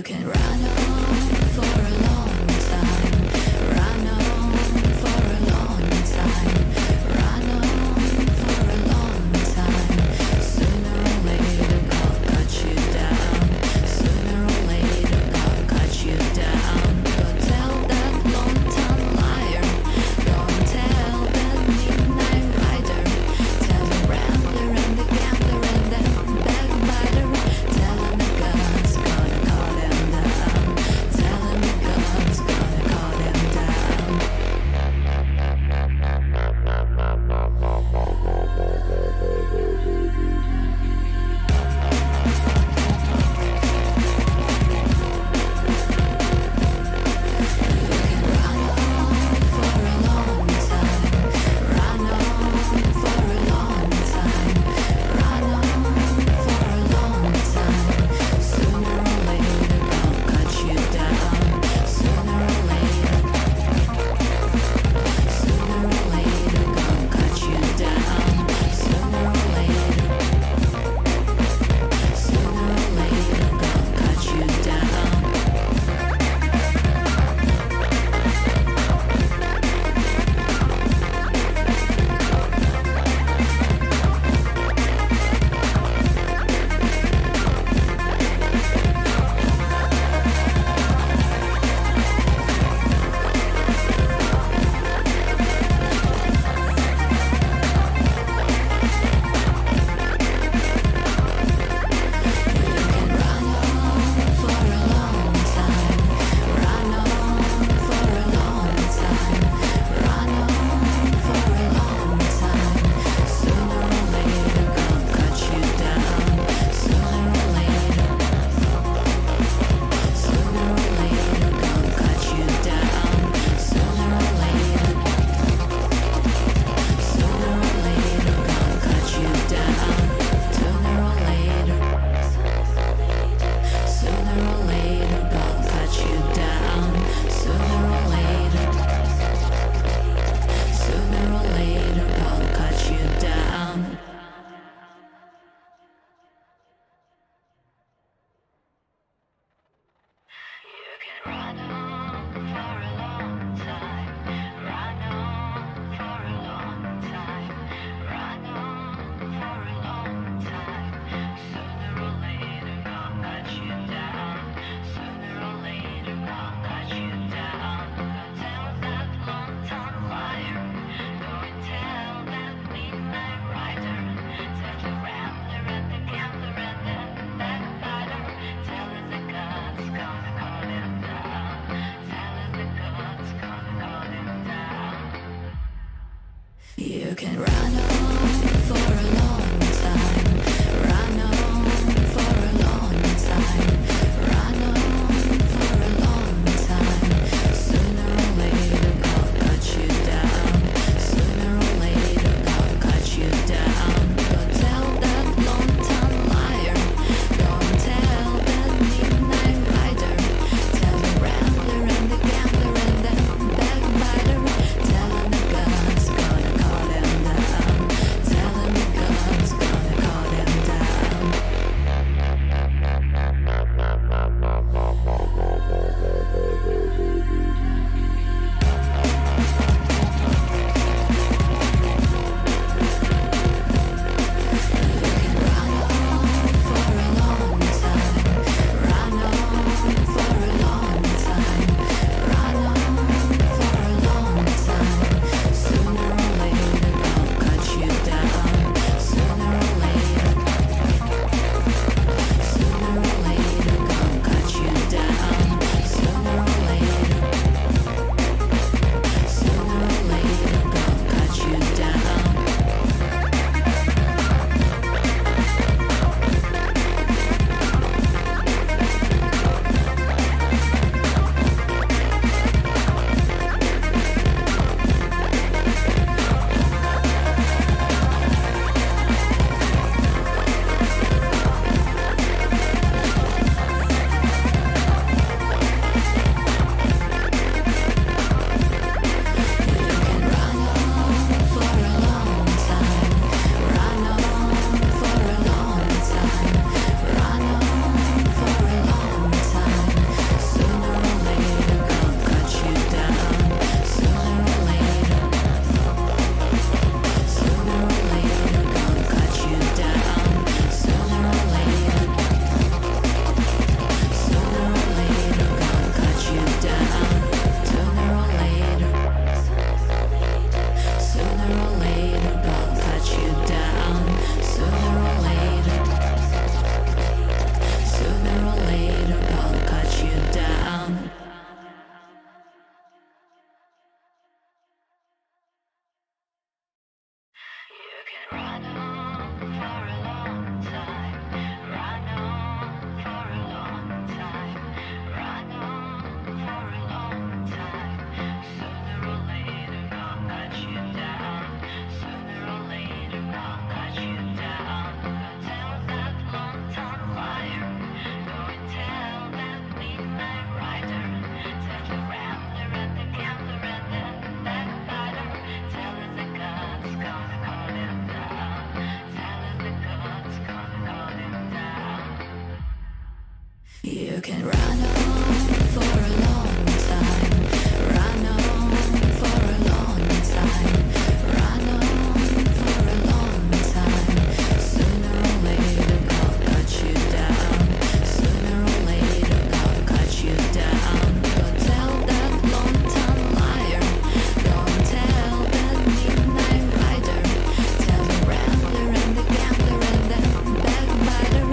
can run on for a long time, run on for a long time, run on for a long time. Sooner or later God cut you down, sooner or later God cut you down. Don't tell that long-time liar, don't tell that midnight rider, tell the rambler and the gambler and the backbiter, tell him the God's gonna cut him down. You can run on for a long time, run on for a long time, run on for a long time. Sooner or later, gonna cut you down. Sooner or later, gonna cut you down. Go tell that long-time liar. Go and tell that midnight rider. Tell the rambler and the gambler and the backbiter. Tell us the God's gonna call him down. Tell us the God's gonna call him down. You can run on for a long time. Run on for a long time. Run on for a long time. Sooner or later, God cut you down. Sooner or later, God cut you down. Go tell that long-time liar. Go and tell that midnight rider. Tell the rambler and the gambler and the backbiter.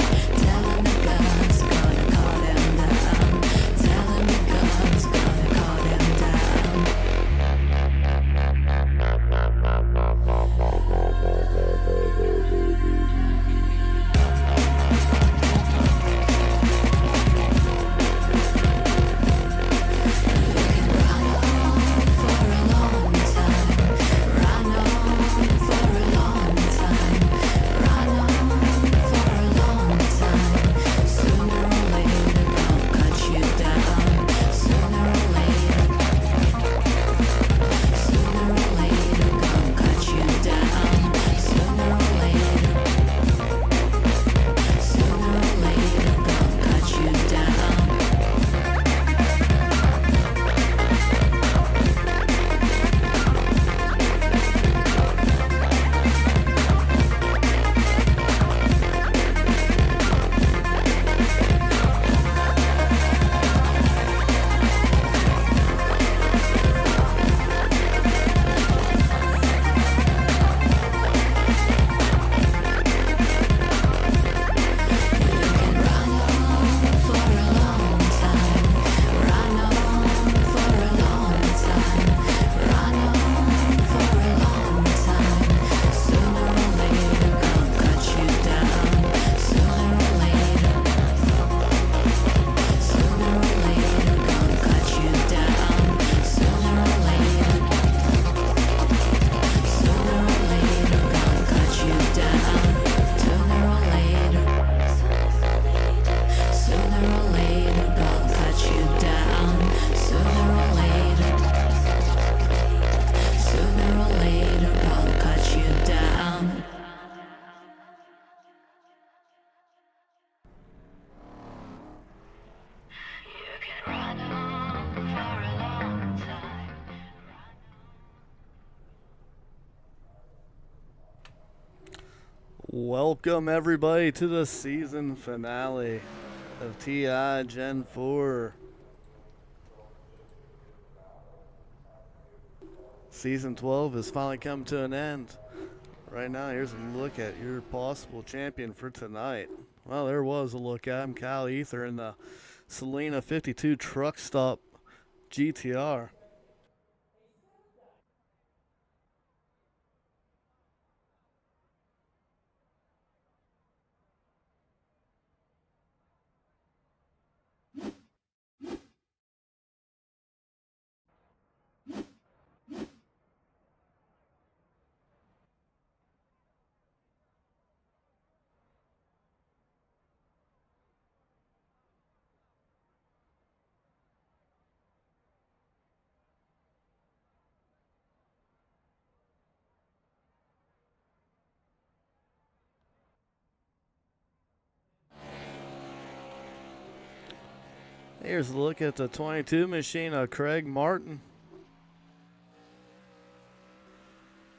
Tell him the God's gonna call him down. Tell him the God's gonna call him down. Run on for a long time. Run on for a long time. Run on for a long time. Sooner or later, gonna cut you down. Sooner or later. Sooner or later, gonna cut you down. Sooner or later. Sooner or later, gonna cut you down. You can run on for a long time. Run on for a long time. Run on for a long time. Sooner or later, gonna cut you down. Sooner or later. Sooner or later, gonna cut you down. Sooner or later. Sooner or later, gonna cut you down. Sooner or later. Sooner or later, gonna cut you down. Sooner or later. Sooner or later, gonna cut you down. You can run on for a long time. Welcome everybody to the season finale of TI Gen 4. Season 12 has finally come to an end. Right now, here's a look at your possible champion for tonight. Well, there was a look at him, Kyle Ethier in the Selena 52 Truck Stop GTR. Here's a look at the 22 machine of Craig Martin.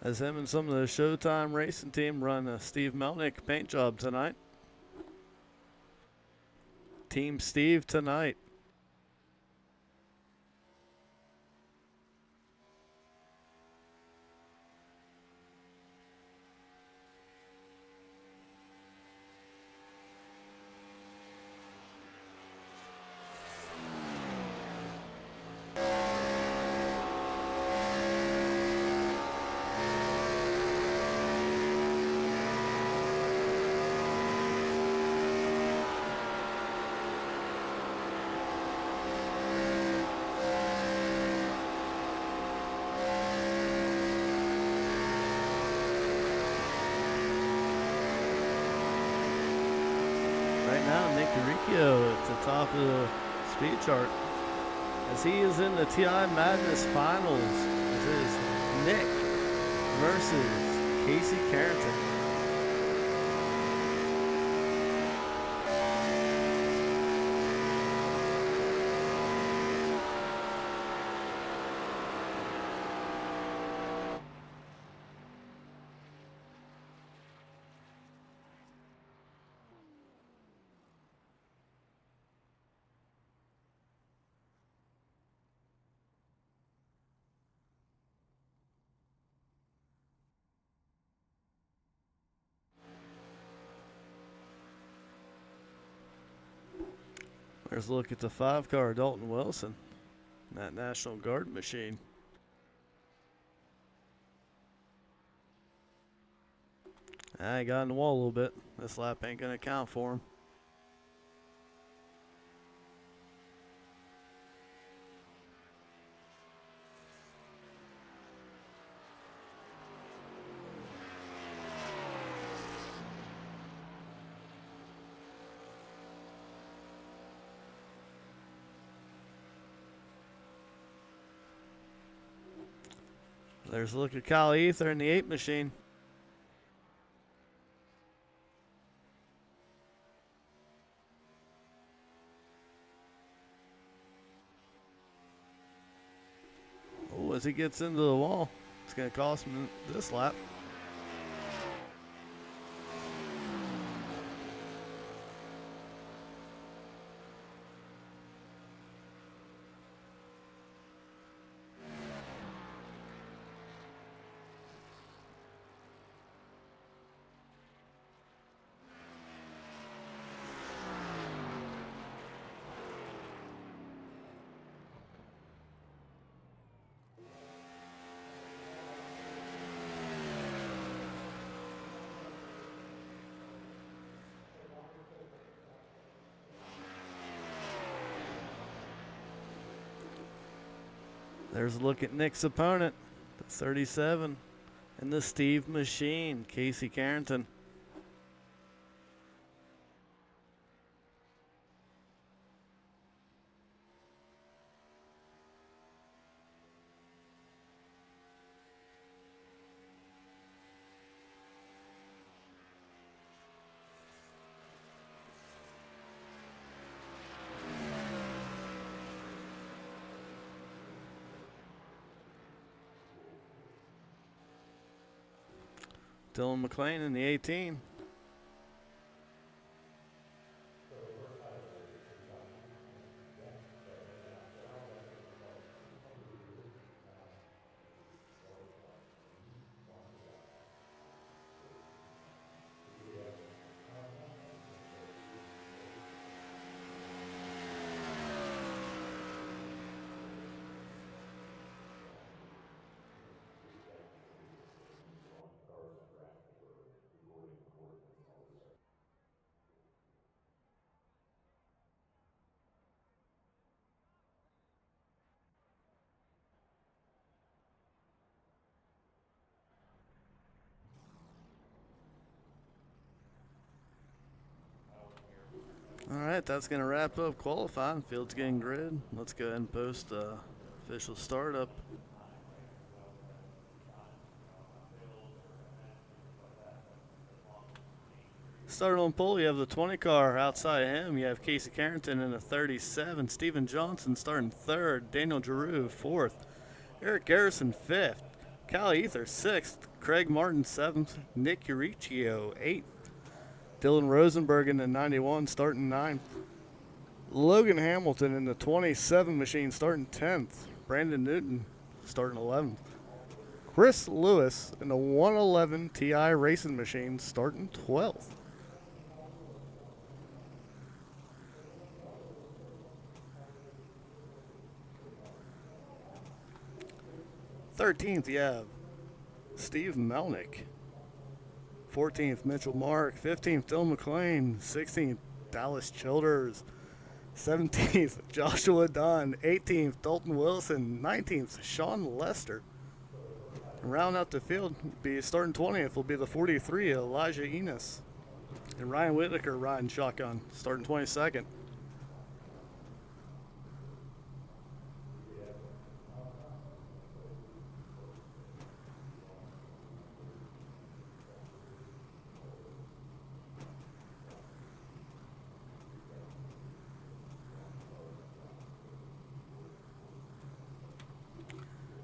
As him and some of the Showtime racing team run a Steve Melnick paint job tonight. Team Steve tonight. right now, Nick Uricchio at the top of the speed chart, as he is in the TI Madness Finals. This is Nick versus Casey Carrington. There's a look at the 5-car Dalton Wilson, that National Guard machine. He got in the wall a little bit. This lap ain't gonna count for him. There's a look at Kyle Ethier in the 8 machine. Oh, as he gets into the wall, it's going to cost him this lap. There's a look at Nick's opponent, the 37, and the Steve machine, Casey Carrington. Dylan McLean in the 18. All right, that's going to wrap up qualifying. Field's getting grid. Let's go ahead and post the official startup. Started on pole, you have the 20 car. Outside of him, you have Casey Carrington in the 37. Steven Johnson starting 3rd. Daniel Giroux 4th. Eric Garrison 5th. Kyle Ethier 6th. Craig Martin 7th. Nick Uricchio 8th. Dylan Rosenberg in the 91 starting 9th. Logan Hamilton in the 27 machine starting 10th. Brandon Newton starting 11th. Chris Lewis in the 111 TI racing machine starting 12th. You have Steve Melnick. 14th, Mitchell Mark. 15th, Dylan McLean. 16th, Dallas Childers. 17th, Joshua Dunn. 18th, Dalton Wilson. 19th, Sean Lester. And round out the field, be starting 20th will be the 43, Elijah Enos. And Ryan Whitaker riding shotgun, starting 22nd.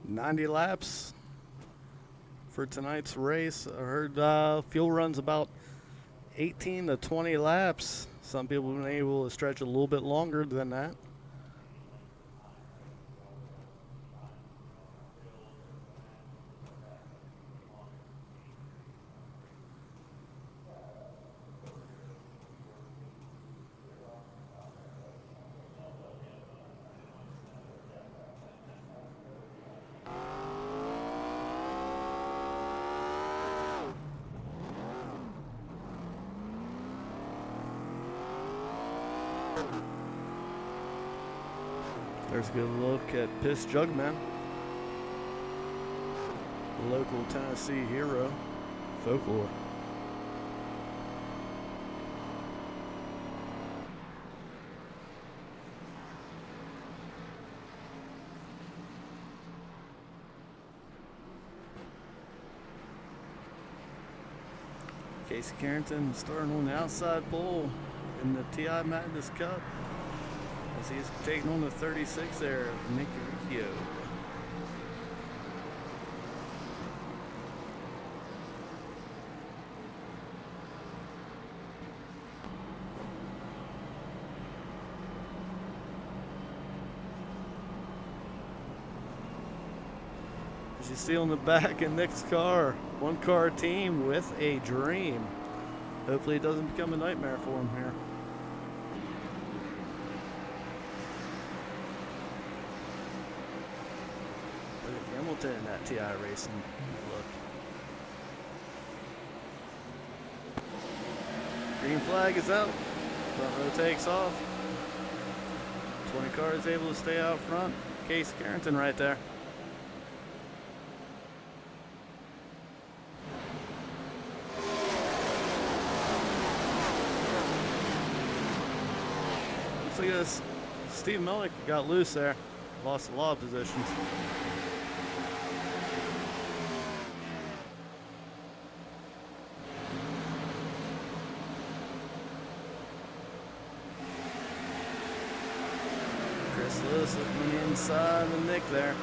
"90 laps for tonight's race." I heard fuel runs about 18 to 20 laps. Some people have been able to stretch a little bit longer than that. There's a good look at Piss Jugman, local Tennessee hero, folklore. Casey Carrington starting on the outside pole in the TI Madness Cup, as he's taking on the 36 there, Nick Uricchio. As you see on the back of Nick's car, one car team with a dream. Hopefully it doesn't become a nightmare for him here. Hamilton in that TI racing look. Green flag is out. Front row takes off. 20 cars able to stay out front. Casey Carrington right there. Looks like this Steve Melnick got loose there. Lost a lot of positions. Lewis looking inside the Nick there.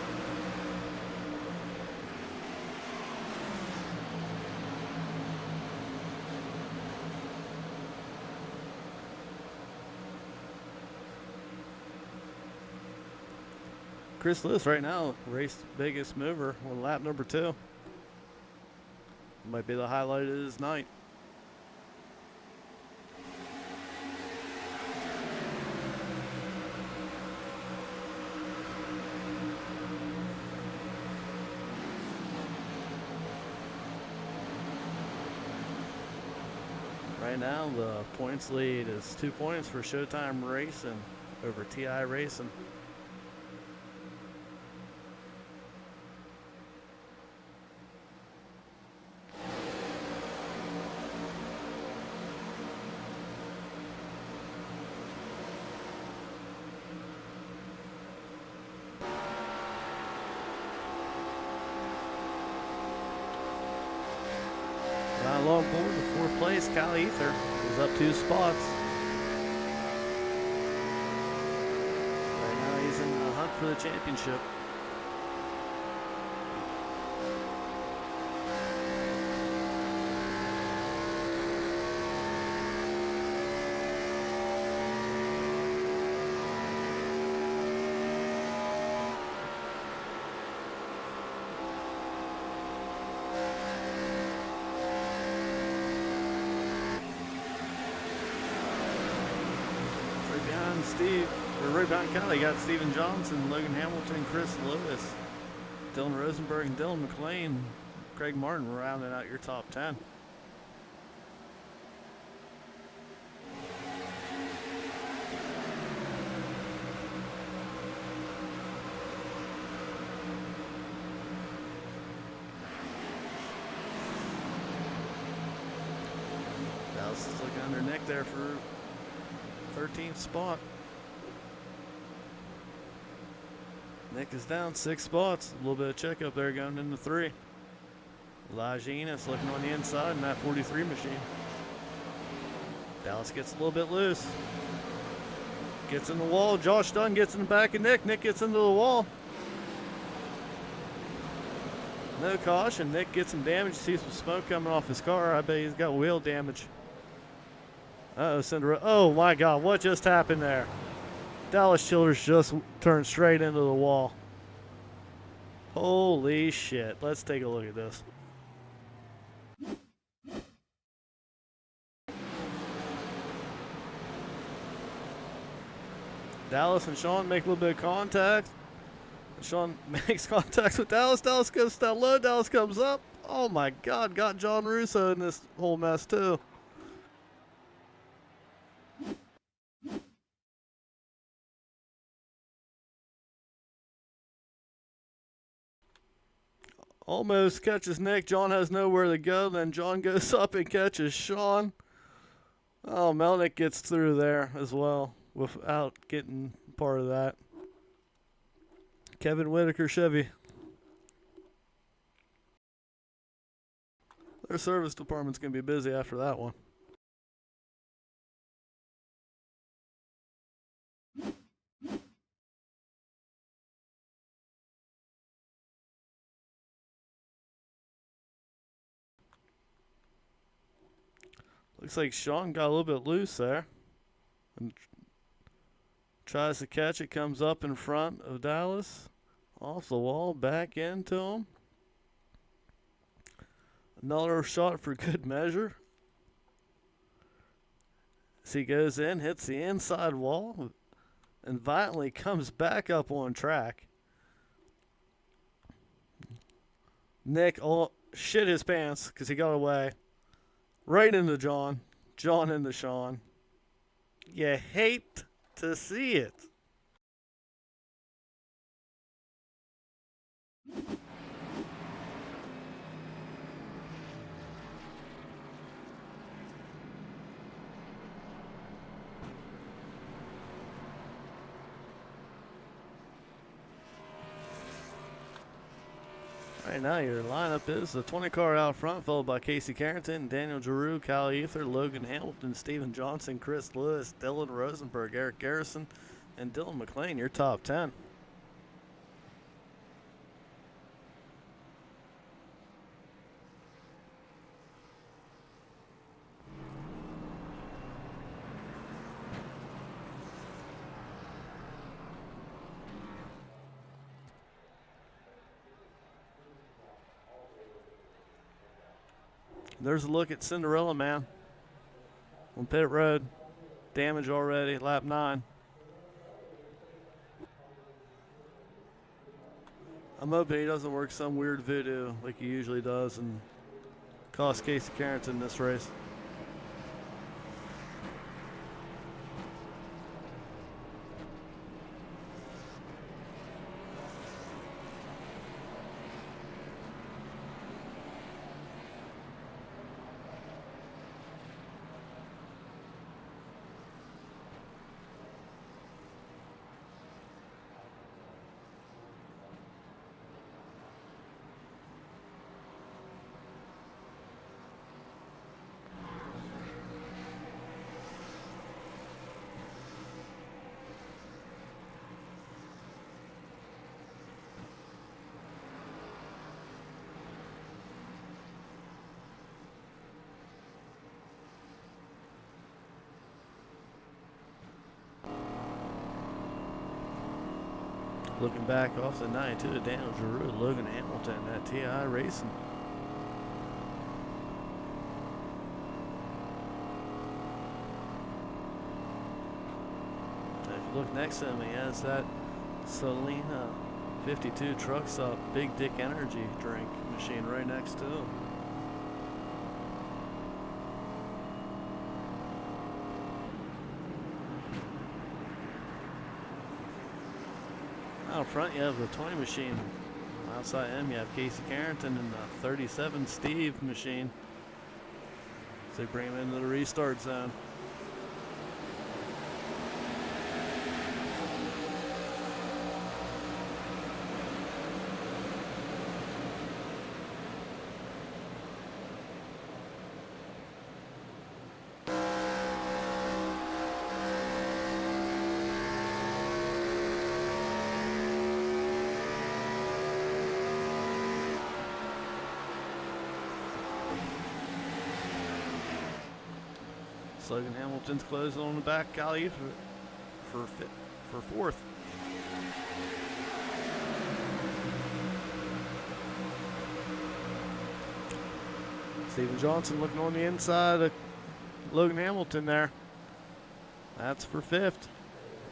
Chris Lewis right now, race biggest mover on lap number 2. Might be the highlight of his night. Right now, the points lead is 2 points for Showtime Racing over TI Racing. Long board to 4th place, Ethier is up 2 spots. Right now he's in the hunt for the championship. Right behind Kelly, got Steven Johnson, Logan Hamilton, Chris Lewis, Dylan Rosenberg, and Dylan McLean. Craig Martin rounding out your top 10. Dallas is looking under Nick there for 13th spot. Nick is down 6 spots. A little bit of checkup there going into 3. Elijah Enos looking on the inside in that 43 machine. Dallas gets a little bit loose. Gets in the wall. Josh Dunn gets in the back of Nick. Nick gets into the wall. No caution. Nick gets some damage. See some smoke coming off his car. I bet he's got wheel damage. Uh-oh, Cinderella. Oh, my God. What just happened there? Dallas Childers just turned straight into the wall. Holy shit. Let's take a look at this. Dallas and Sean make a little bit of contact. Sean makes contact with Dallas. Dallas goes down low. Dallas comes up. Oh my God, got John Russo in this whole mess too. Almost catches Nick. John has nowhere to go. Then John goes up and catches Sean. Oh, Melnick gets through there as well without getting part of that. Kevin Whitaker Chevy. Their service department's going to be busy after that one. Looks like Sean got a little bit loose there. And tries to catch it, comes up in front of Dallas. Off the wall, back into him. Another shot for good measure. As he goes in, hits the inside wall, and violently comes back up on track. Nick shit his pants because he got away. Right into John. John into Sean. You hate to see it. Right now your lineup is the 20 car out front, followed by Casey Carrington, Daniel Giroux, Kyle Ethier, Logan Hamilton, Steven Johnson, Chris Lewis, Dylan Rosenberg, Eric Garrison, and Dylan McLean, your top 10. There's a look at Cinderella Man on pit road. Damage already, lap 9. I'm hoping he doesn't work some weird voodoo like he usually does and cost Casey Carrington this race. Looking back off the 92 to Daniel Giroux, Logan Hamilton at TI Racing. If you look next to him, he has that Selena 52 truck stop Big Dick Energy drink machine right next to him. Out front, you have the 20 machine. Outside him, you have Casey Carrington and the 37 Steve machine. They bring him into the restart zone. Logan Hamilton's closing on the back, Callie for fourth. Steven Johnson looking on the inside of Logan Hamilton there. That's for fifth.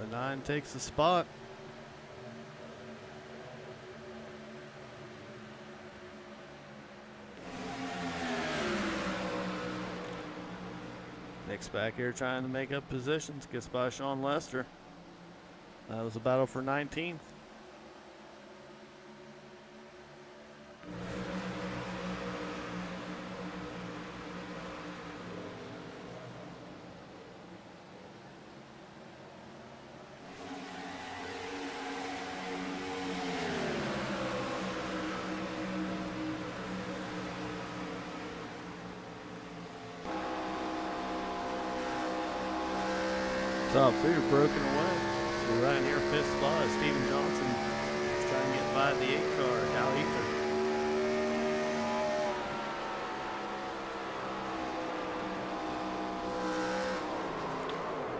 The 9 takes the spot. Nick's back here trying to make up positions. Gets by Sean Lester. That was a battle for 19th. Top 3 are broken away. So right here, fifth spot is Steven Johnson. He's trying to get by the 8 car, Cal Ethier.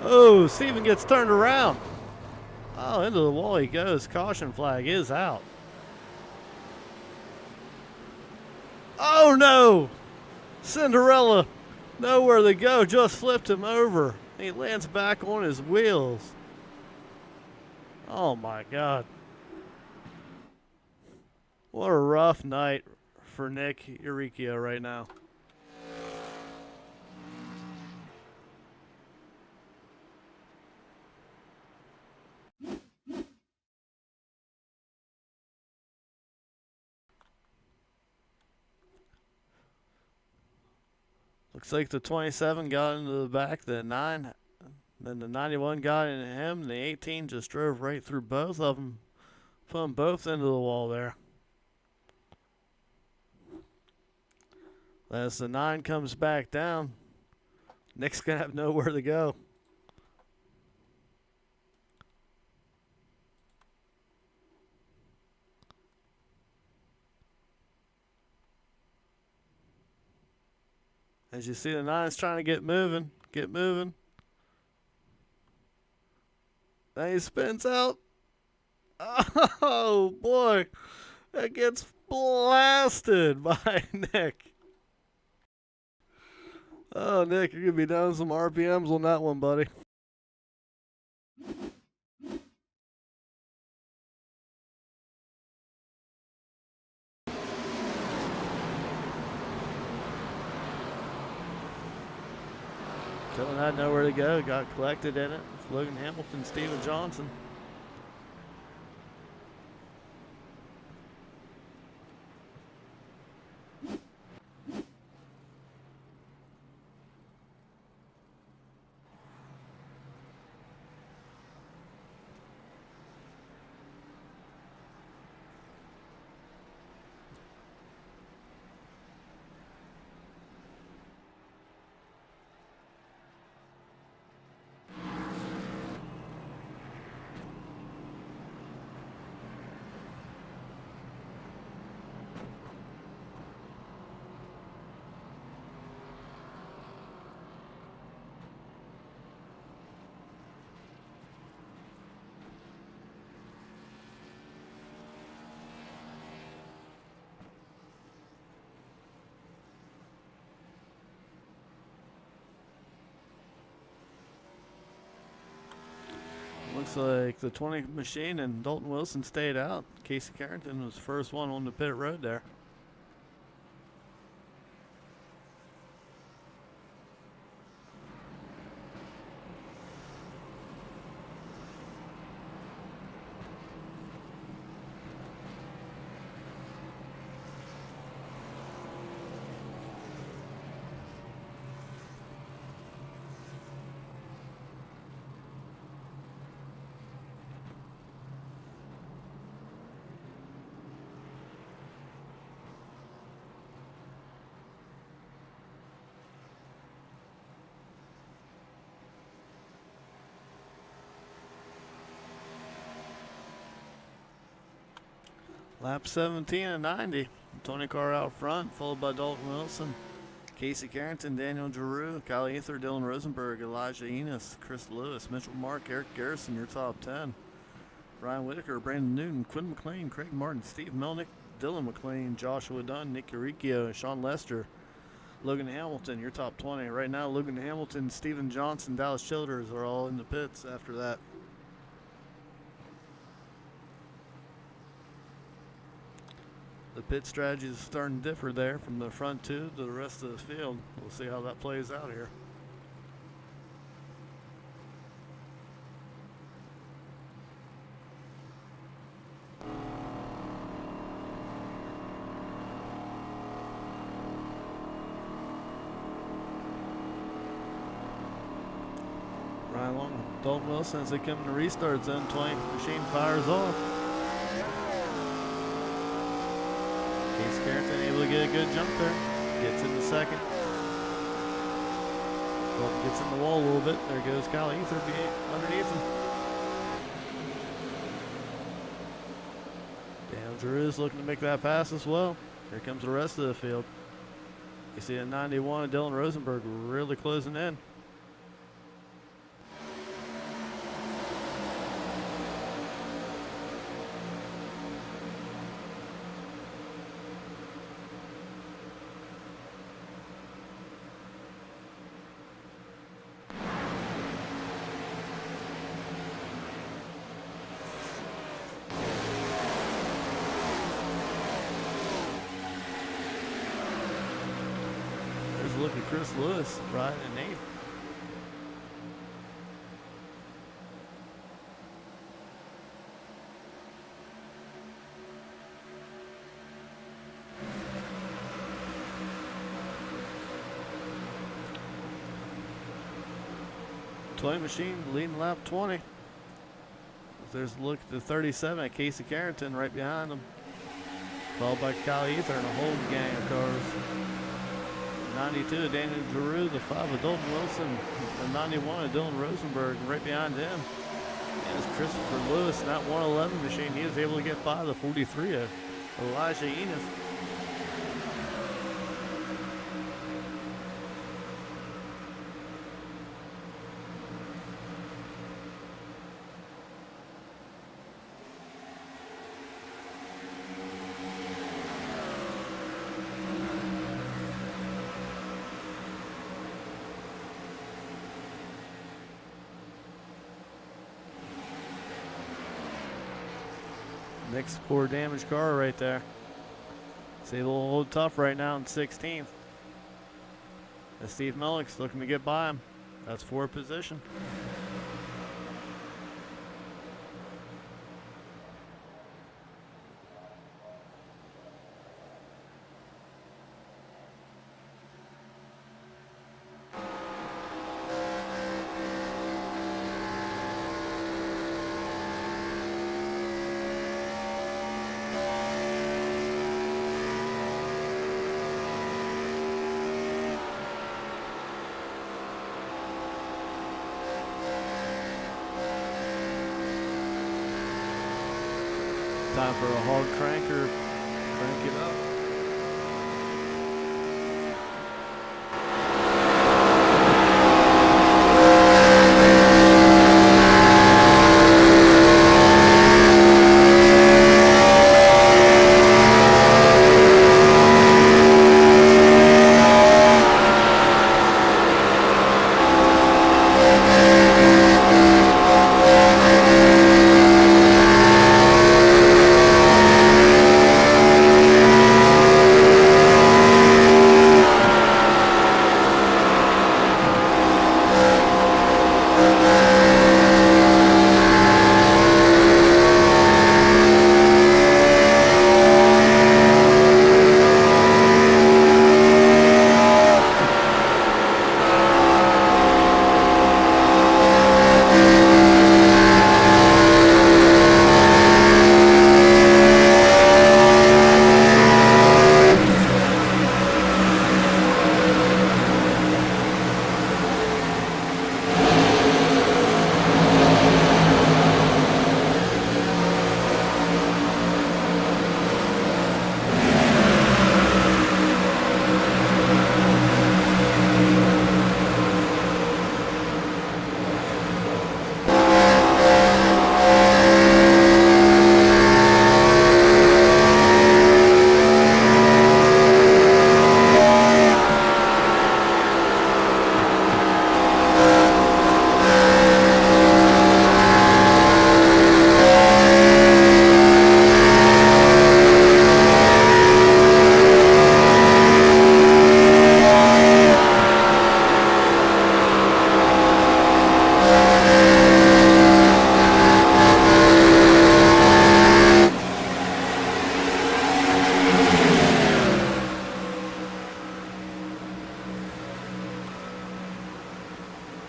Oh, Steven gets turned around. Oh, into the wall he goes. Caution flag is out. Oh no! Cinderella, nowhere to go, just flipped him over. He lands back on his wheels. Oh my God. What a rough night for Nick Uricchio right now. Looks like the 27 got into the back, the 9, then the 91 got into him, and the 18 just drove right through both of them, put them both into the wall there. As the 9 comes back down, Nick's going to have nowhere to go. As you see, the 9's trying to get moving. Then he spins out. Oh, boy. That gets blasted by Nick. Oh, Nick, you're going to be down some RPMs on that one, buddy. Dylan had nowhere to go, got collected in it. It's Logan Hamilton, Steven Johnson. Looks like the 20 machine and Dalton Wilson stayed out. Casey Carrington was the first one on the pit road there. Lap 17 and 90. Tony Carr out front, followed by Dalton Wilson, Casey Carrington, Daniel Giroux, Kyle Ethier, Dylan Rosenberg, Elijah Enos, Chris Lewis, Mitchell Mark, Eric Garrison, your top 10. Ryan Whitaker, Brandon Newton, Quinn McLean, Craig Martin, Steve Melnick, Dylan McLean, Joshua Dunn, Nick Uricchio, Sean Lester, Logan Hamilton, your top 20. Right now, Logan Hamilton, Steven Johnson, Dallas Childers are all in the pits after that. The pit strategy is starting to differ there from the front two to the rest of the field. We'll see how that plays out here. Right along Dalton Wilson as they come in the restart zone. 20 machine fires off. Case Carrington able to get a good jump there. Gets in the second. Dalton gets in the wall a little bit. There goes Kyle Ethier underneath him. Daniel Giroux is looking to make that pass as well. Here comes the rest of the field. You see a 91, Dylan Rosenberg really closing in. Look at Chris Lewis riding in eighth. Toy Machine leading lap 20. There's a look at the 37 at Casey Carrington right behind him. Followed by Kyle Ethier and a whole gang of cars. 92 Daniel Giroux, the 5 of Dalton Wilson, the 91 of Dylan Rosenberg, and right behind him is Christopher Lewis, and that 111 machine. He was able to get by the 43 of Elijah Enos. Next poor damaged car right there. It's able to hold tough right now in 16th. As Steve Melnick's looking to get by him. That's fourth position. Time for a hog cranker. Crank it up.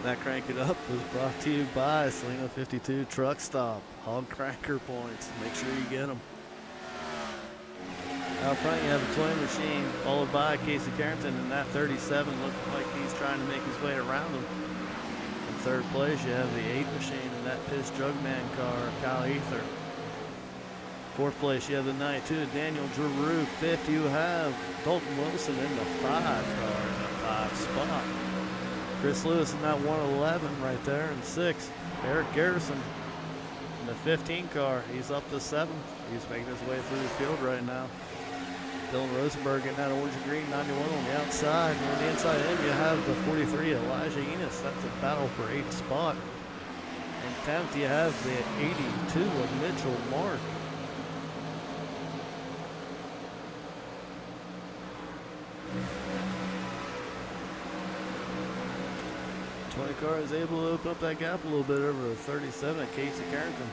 That Crank It Up was brought to you by Salina 52 Truck Stop. Hog Cranker points. Make sure you get them. Out front you have a toy machine, followed by Casey Carrington, and that 37 looking like he's trying to make his way around him. In third place you have the 8 machine and that Piss Jugman car, Kyle Ethier. Fourth place you have the 92 Daniel Giroux. Fifth you have Dalton Wilson in the 5 car in the 5 spot. Chris Lewis in that 111 right there in 6th. Eric Garrison in the 15 car. He's up to 7th. He's making his way through the field right now. Dylan Rosenberg in that orange and green 91 on the outside. And on the inside end, you have the 43 Elijah Enos. That's a battle for 8th spot. And 10th, you have the 82 of Mitchell Mark. Car is able to open up that gap a little bit over the 37 at Casey Carrington.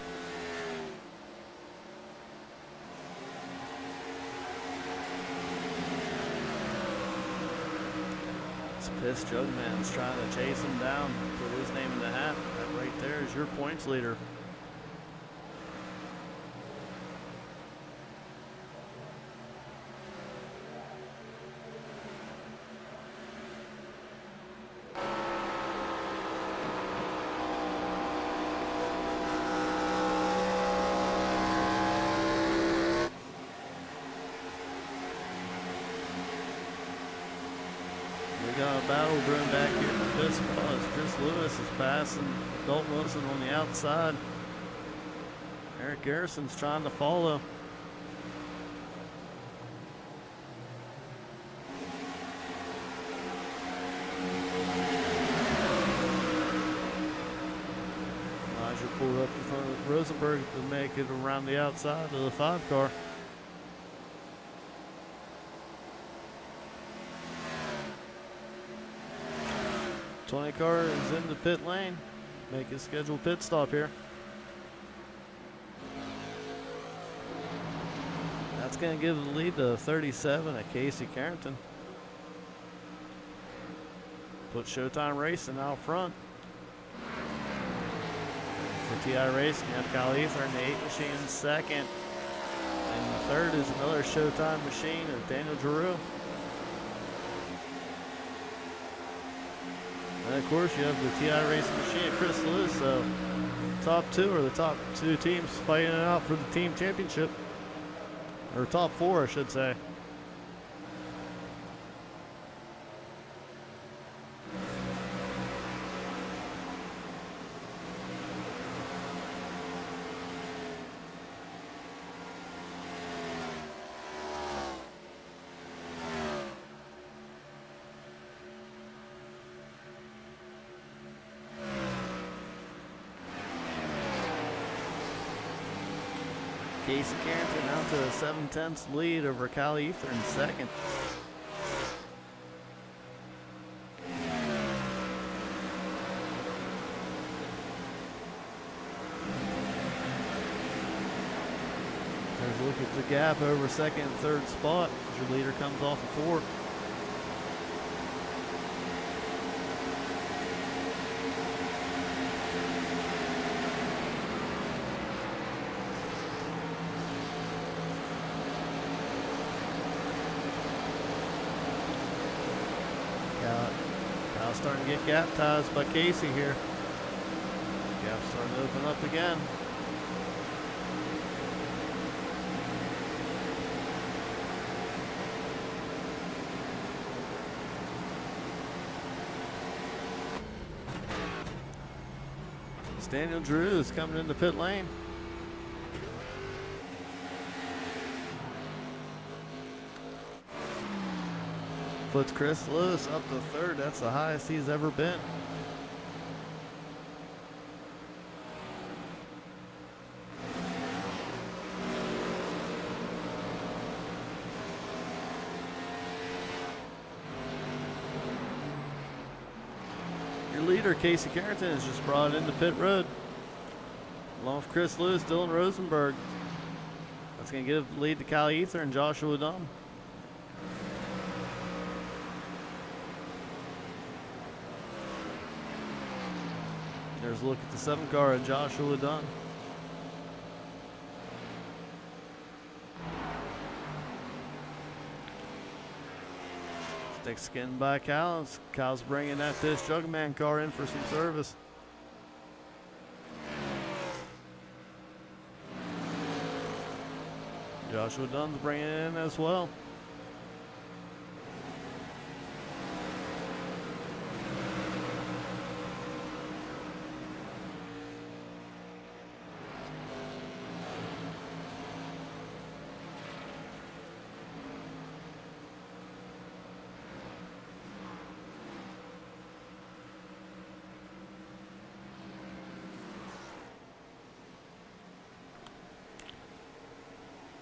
This Piss Jugman's trying to chase him down, put his name in the hat. That right there is your points leader. Got a battle brewing back here for this spot. Chris Lewis is passing Dalton Wilson on the outside. Eric Garrison's trying to follow. Elijah pulled up in front of Rosenberg to make it around the outside of the 5 car. Car is in the pit lane. Make his scheduled pit stop here. That's going to give the lead to 37 at Casey Carrington. Put Showtime Racing out front. For TI Racing, you have Kyle Ether in the 8 machine in second. And the third is another Showtime machine of Daniel Giroux. And of course, you have the TI Racing machine at Chris Lewis. So, top 2 are the top 2 teams fighting it out for the team championship. Or top 4, I should say. Casey Carrington out to a 7/10 lead over Kyle Ether in second. There's a look at the gap over second and third spot as your leader comes off of 4. Starting to get gap ties by Casey here. Gap starting to open up again. Daniel Giroux is coming into pit lane. Puts Chris Lewis up to 3rd. That's the highest he's ever been. Your leader, Casey Carrington, is just brought into pit road. Along with Chris Lewis, Dylan Rosenberg. That's going to give the lead to Kyle Ether and Joshua Dunn. There's a look at the 7 car and Joshua Dunn. Stick skinned by Cal. Cal's bringing that Jugman car in for some service. Joshua Dunn's bringing it in as well.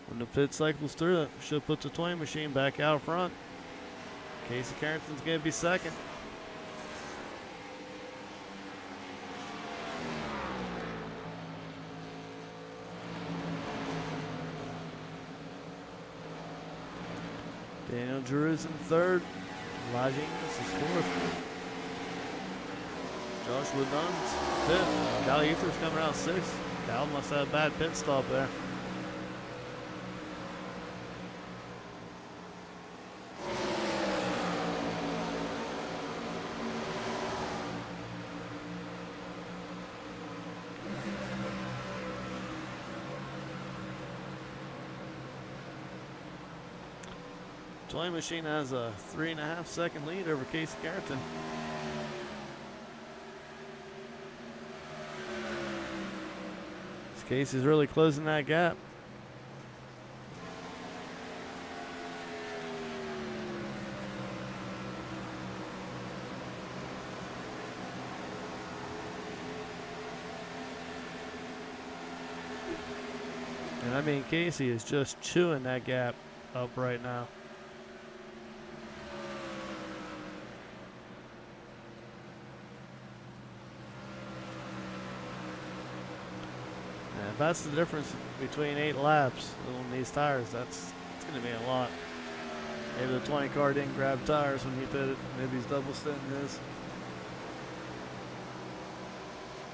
When the pit cycles through, it should put the toy machine back out front. Casey Carrington's going to be second. Daniel Drew's in third. Elijah Enos is fourth. Joshua Dunn's fifth. Cal Ether's coming out sixth. Cal must have a bad pit stop there. Toy machine has a 3.5 second lead over Casey Carrington. Casey's really closing that gap. And I mean, Casey is just chewing that gap up right now. If that's the difference between 8 laps on these tires, it's going to be a lot. Maybe the 20 car didn't grab tires when he pitted. Maybe he's double stinting his.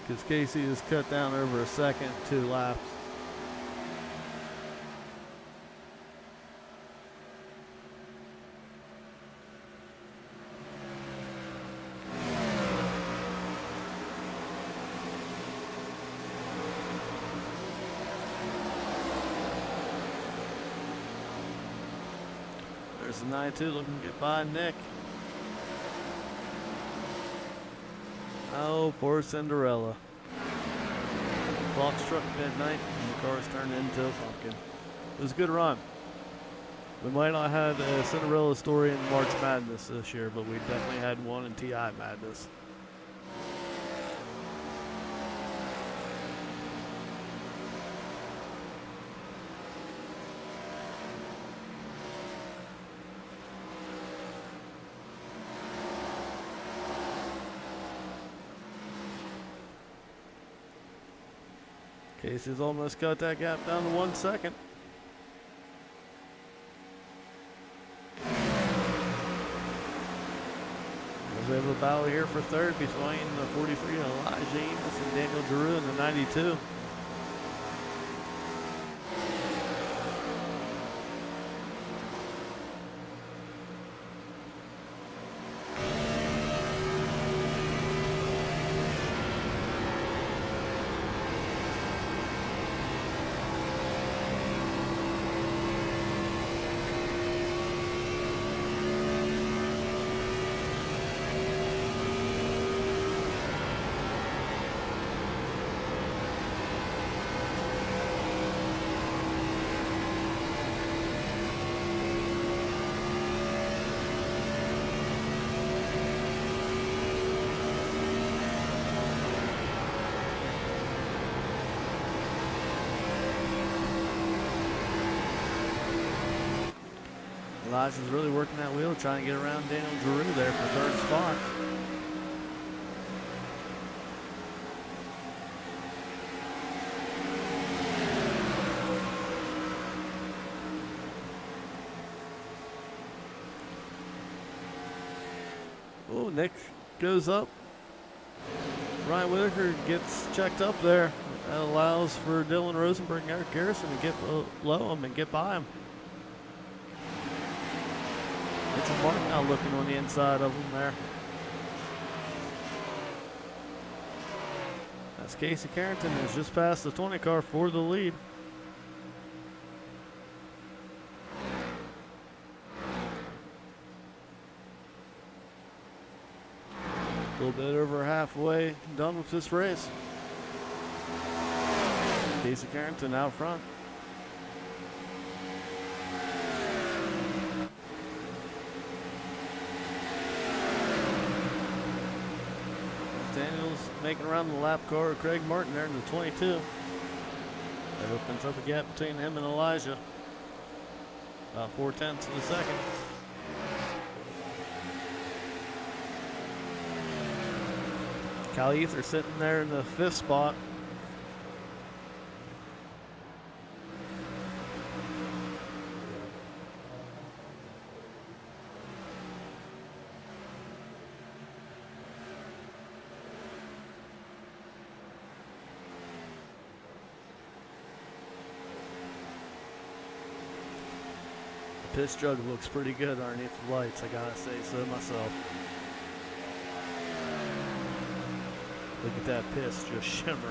Because Casey is cut down over a second, 2 laps. There's the 9-2 looking to get by Nick. Oh, poor Cinderella. Clock struck midnight and the car's turned into a pumpkin. It was a good run. We might not have a Cinderella story in March Madness this year, but we definitely had one in TI Madness. Casey's almost cut that gap down to 1 second. We have a battle here for third between the 43 and Elijah Enos and Daniel Drew in the 92. Elijah's really working that wheel, trying to get around Daniel Drew there for third spot. Oh, Nick goes up. Ryan Whitaker gets checked up there. That allows for Dylan Rosenberg and Eric Garrison to get below him and get by him. It's a Mark now looking on the inside of him there. That's Casey Carrington is just past the 20 car for the lead. A little bit over halfway done with this race. Casey Carrington out front. Daniels making around the lap car of Craig Martin there in the 22. That opens up a gap between him and Elijah. About 4/10 of a second. Cal Ethier sitting there in the 5th spot. The piss jug looks pretty good underneath the lights, I gotta say so myself. Look at that piss just shimmering.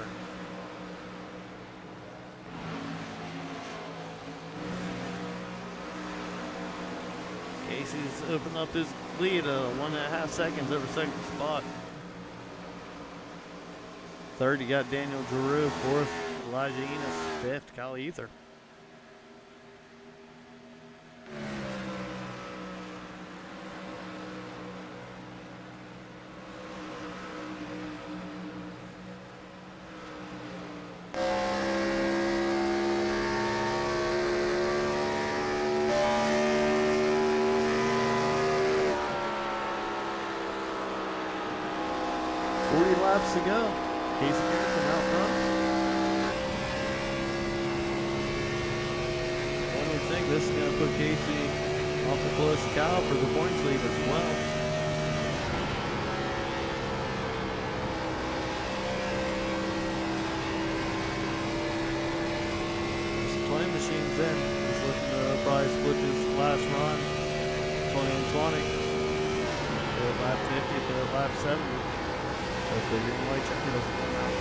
Casey's opened up his lead 1.5 seconds over 2nd spot. 3rd, you got Daniel Giroux. 4th, Elijah Enos. 5th, Cal Ethier. Laps to go. Casey Carrington out front. One would think this is going to put Casey off the close cow for the points lead as well. There's the 20 machines in. He's looking to probably split his last run. 20 and 20. Go lap 50 to lap 70. Hopefully the green light checker doesn't come out.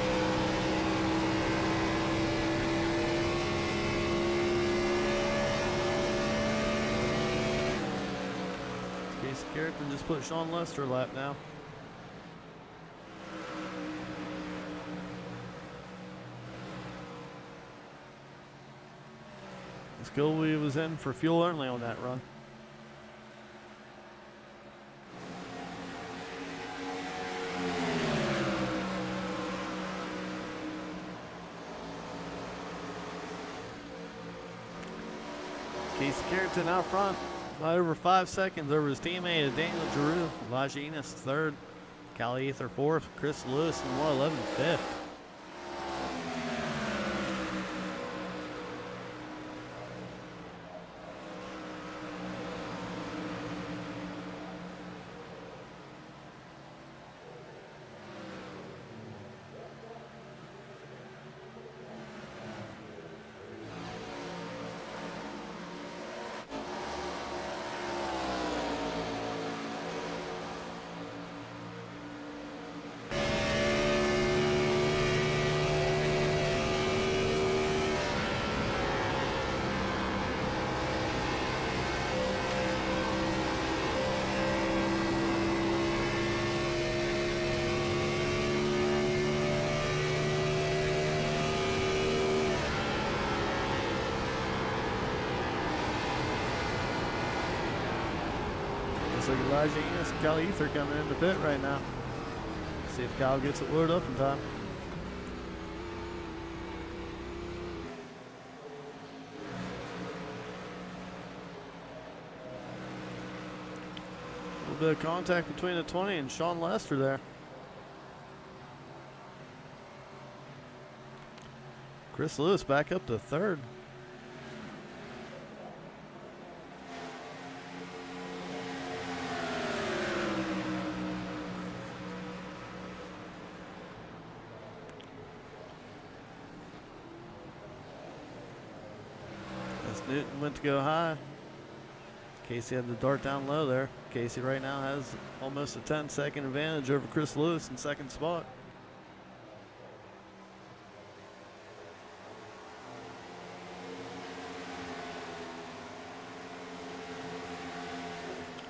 Casey Carrington just put Sean Lester a lap now. Skillway was in for fuel only on that run. Casey Carrington out front by over 5 seconds over his teammate Daniel Giroux. Elijah Enos 3rd, Cal Ethier 4th, Chris Lewis and 111 5th. So Elijah Enos and Cal Ethier coming into pit right now. See if Cal gets it loaded up in time. A little bit of contact between the 20 and Sean Lester there. Chris Lewis back up to 3rd. Newton went to go high. Casey had the dart down low there. Casey right now has almost a 10-second advantage over Chris Lewis in second spot.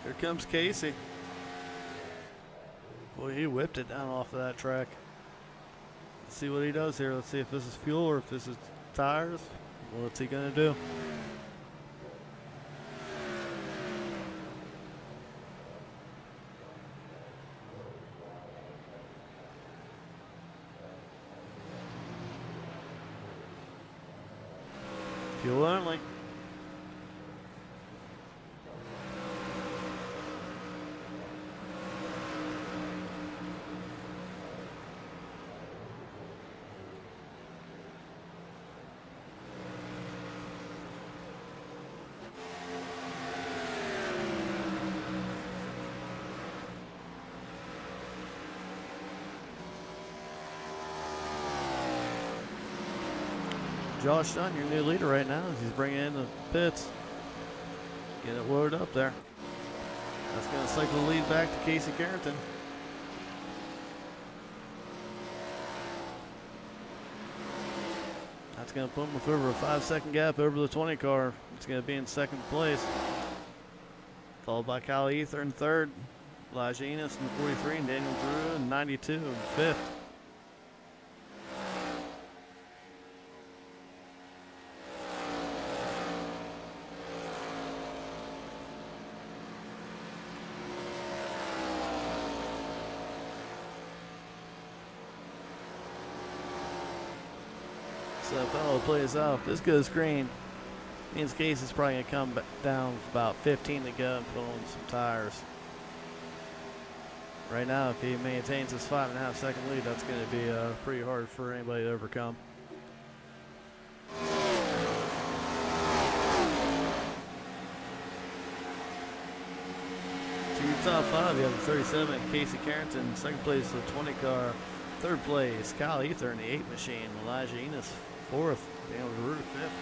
Here comes Casey. Boy, he whipped it down off of that track. Let's see what he does here. Let's see if this is fuel or if this is tires. What's he gonna do? Fuel only. Josh Dunn, your new leader right now, as he's bringing in the pits. Get it loaded up there. That's going to cycle the lead back to Casey Carrington. That's going to put him with over a 5-second gap over the 20 car. It's going to be in second place. Followed by Kyle Ethier in third. Elijah Enos in 43 and Daniel Drew in 92 in fifth. So fellow plays off. This goes green. Means Casey's probably going to come down with about 15 to go and put on some tires. Right now, if he maintains his 5.5 second lead, that's going to be pretty hard for anybody to overcome. To your top five, you have the 37, Casey Carrington. Second place, the 20 car. Third place, Kyle Ethier in the 8 machine. Elijah Enos, fourth. Daniel Drew, fifth.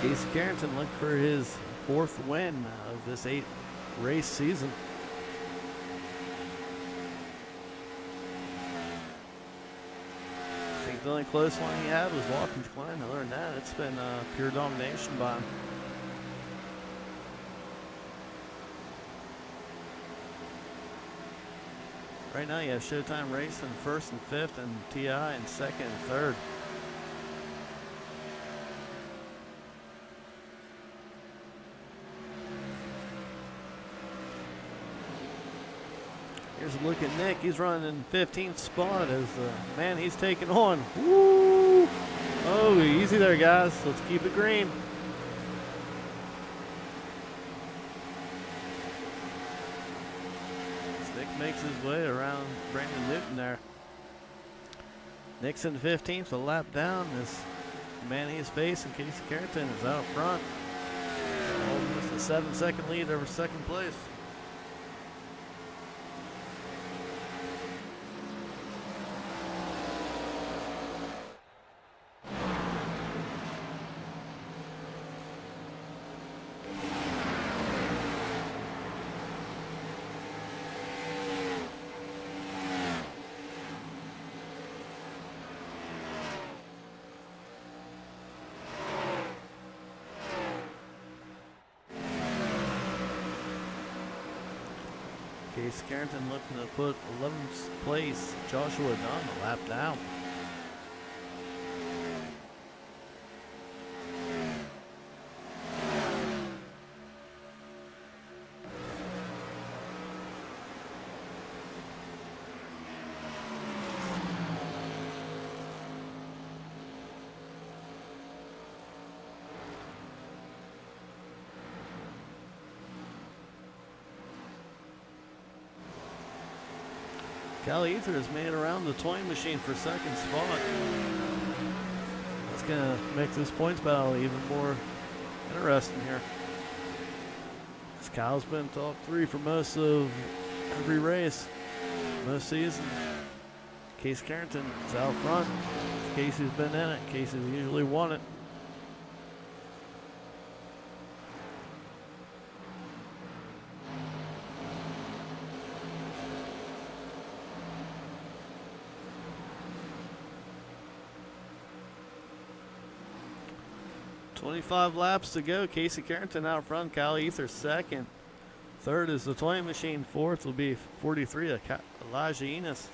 Casey Carrington looking for his 4th win of this 8-race season. I think the only close one he had was Watkins Glen. Other than that, it's been pure domination by him. Right now you have Showtime Racing 1st and 5th and TI in 2nd and 3rd. Here's a look at Nick. He's running in 15th spot as the man he's taking on. Woo! Oh, easy there, guys. Let's keep it green. As Nick makes his way around Brandon Newton there. Nick's in 15th, a lap down. This man he's facing, Casey Carrington, is out front. Almost a 7-second lead over second place. Casey Carrington looking to put 11th place Joshua Dunn a lap down. Ethier has made it around the towing machine for second spot. That's going to make this points battle even more interesting here. As Kyle's been top 3 for most of every race, most season. Casey Carrington is out front. Casey's been in it. Casey's usually won it. .25 laps to go. Casey Carrington out front. Kyle Ethier second. Third is the towing machine. Fourth will be 43 Elijah Enos.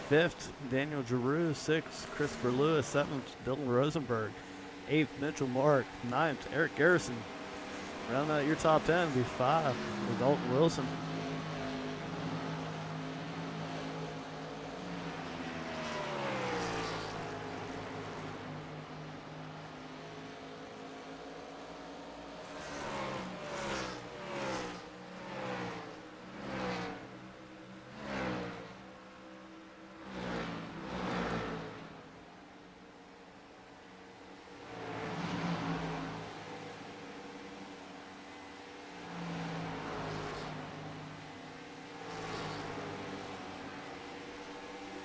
Fifth, Daniel Giroux. Sixth, Christopher Lewis. Seventh, Dylan Rosenberg. Eighth, Mitchell Mark. Ninth, Eric Garrison. Round out your top 10 will be 5 with Dalton Wilson.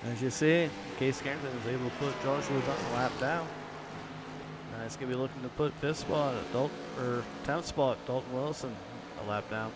As you see, Casey Carrington is able to put Joshua Dunn a lap down. Now he's going to be looking to put 5th spot, 10th spot, Dalton Wilson a lap down.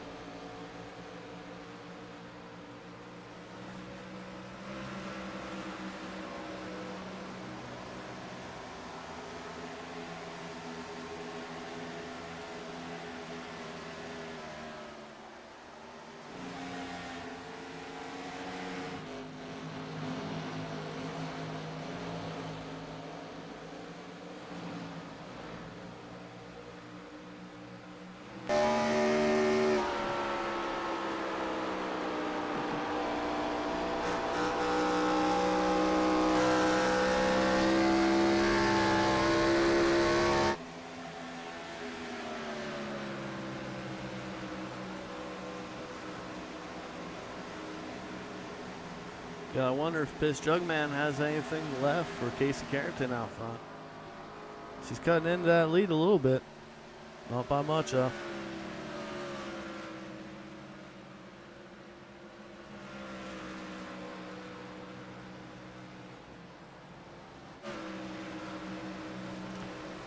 Yeah, I wonder if Piss Jugman has anything left for Casey Carrington out front. She's cutting into that lead a little bit. Not by much, though.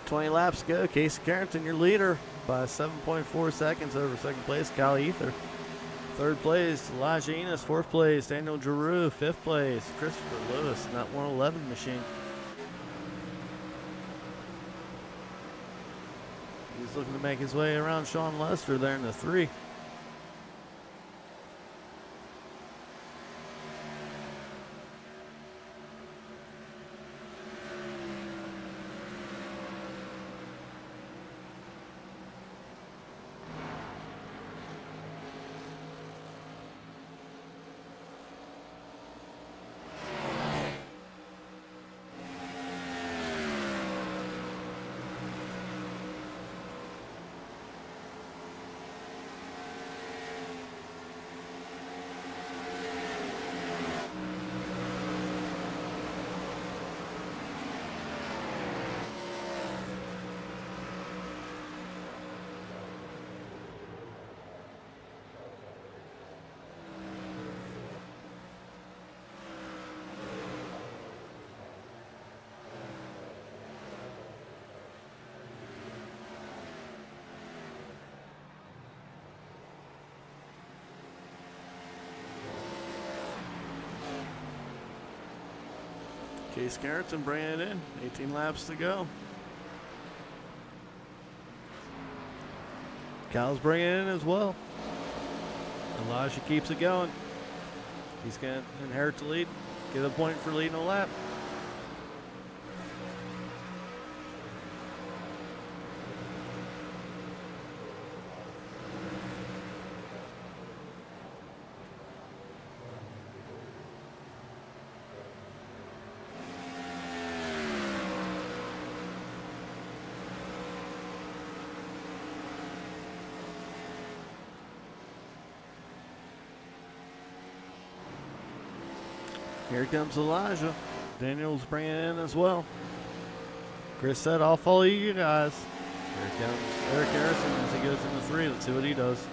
.20 laps to go. Casey Carrington, your leader, by 7.4 seconds over second place, Kyle Ethier. Third place, Elijah Enos. Fourth place, Daniel Giroux. Fifth place, Christopher Lewis in that 111 machine. He's looking to make his way around Sean Lester there in the 3. Case Carrington bringing it in. 18 laps to go. Cal's bringing it in as well. Elijah keeps it going. He's going to inherit the lead. Get a point for leading a lap. Here comes Elijah. Daniel's bringing it in as well. Chris said, I'll follow you guys. Here comes Eric Harrison as he goes into 3. Let's see what he does.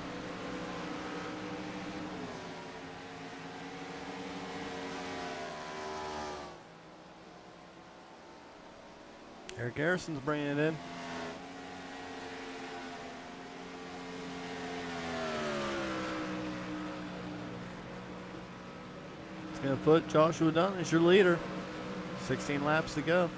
Eric Harrison's bringing it in. It's going to put Joshua Dunn as your leader. 16 laps to go.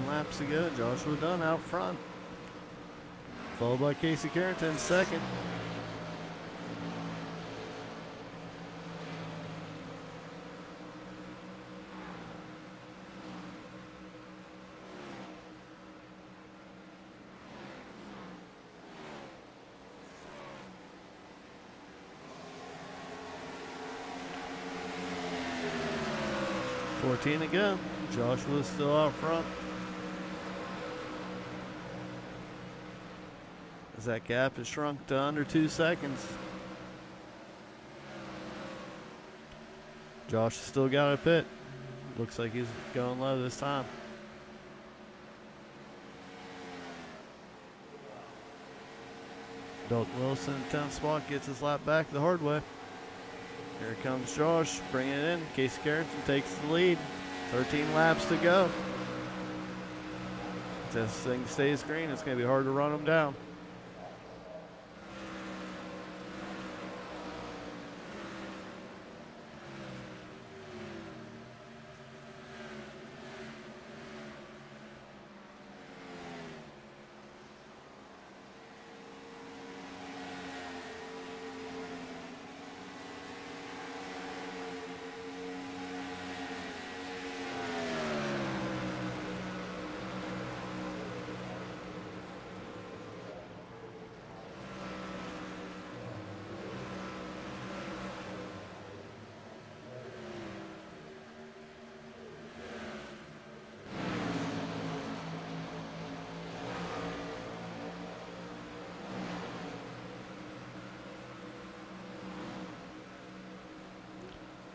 Laps to go. Joshua Dunn out front, followed by Casey Carrington second. $14 to go. Joshua's still out front. As that gap has shrunk to under 2 seconds. Josh still got a pit. Looks like he's going low this time. Dalton Wilson, 10th spot, gets his lap back the hard way. Here comes Josh, bringing it in. Casey Carrington takes the lead. 13 laps to go. If this thing stays green, it's going to be hard to run them down.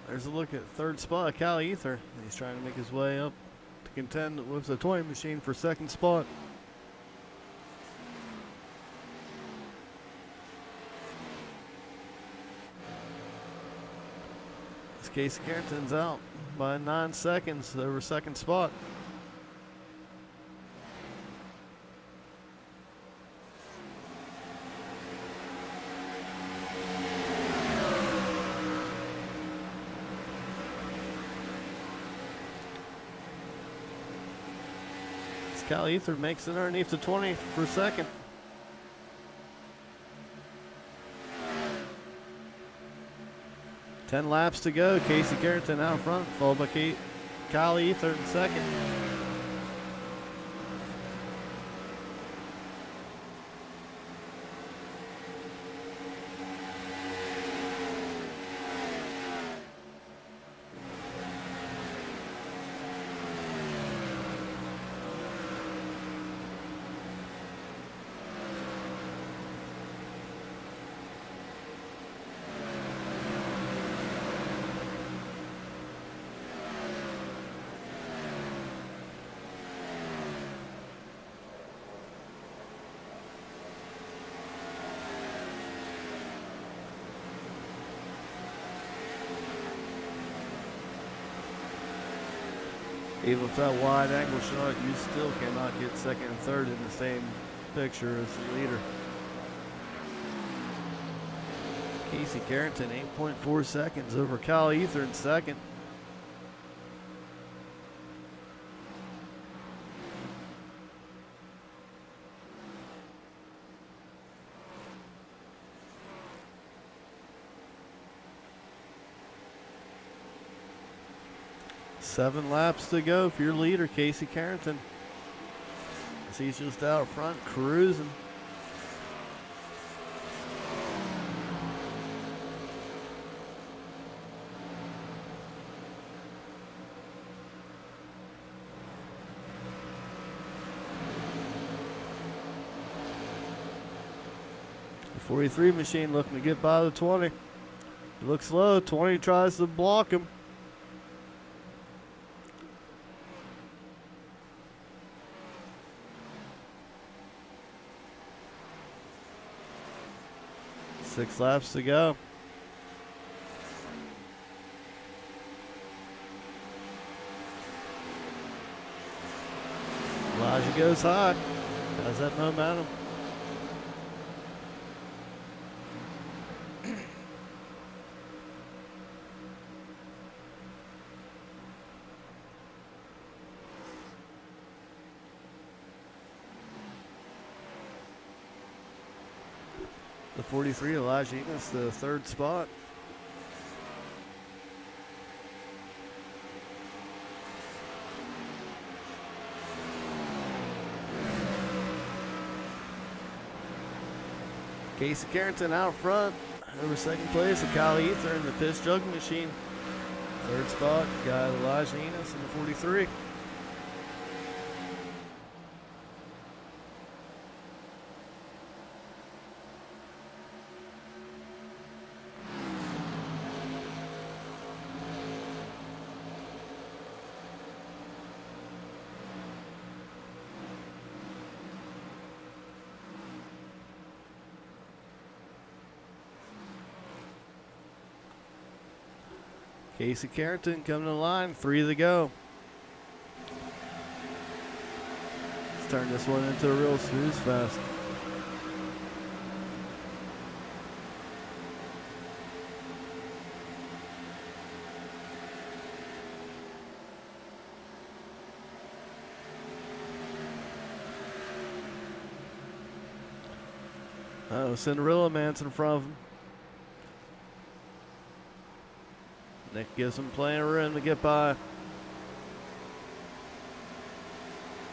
There's a look at third spot, Cal Ethier. He's trying to make his way up to contend with the towing machine for second spot. As Casey Carrington's out by 9 seconds over second spot. Cal Ethier makes it underneath the 20 for second. Ten laps to go. Casey Carrington out front, followed by Cal Ethier in second. Even with that wide angle shot, you still cannot get second and third in the same picture as the leader. Casey Carrington, 8.4 seconds over Cal Ethier in second. 7 laps to go for your leader, Casey Carrington. As he's just out front cruising. The 43 machine looking to get by the 20. It looks low. 20 tries to block him. Six laps to go. Elijah goes high. Has that momentum. The 43, Elijah Enos, the 3rd spot. Casey Carrington out front. Over 2nd place, Kyle Ethier in the piss jug machine. 3rd spot, got Elijah Enos in the 43. Casey Carrington coming to the line, 3 to go. Let's turn this one into a real snooze fest. Oh, Cinderella Man's in front of him. Nick gives him plenty of room to get by.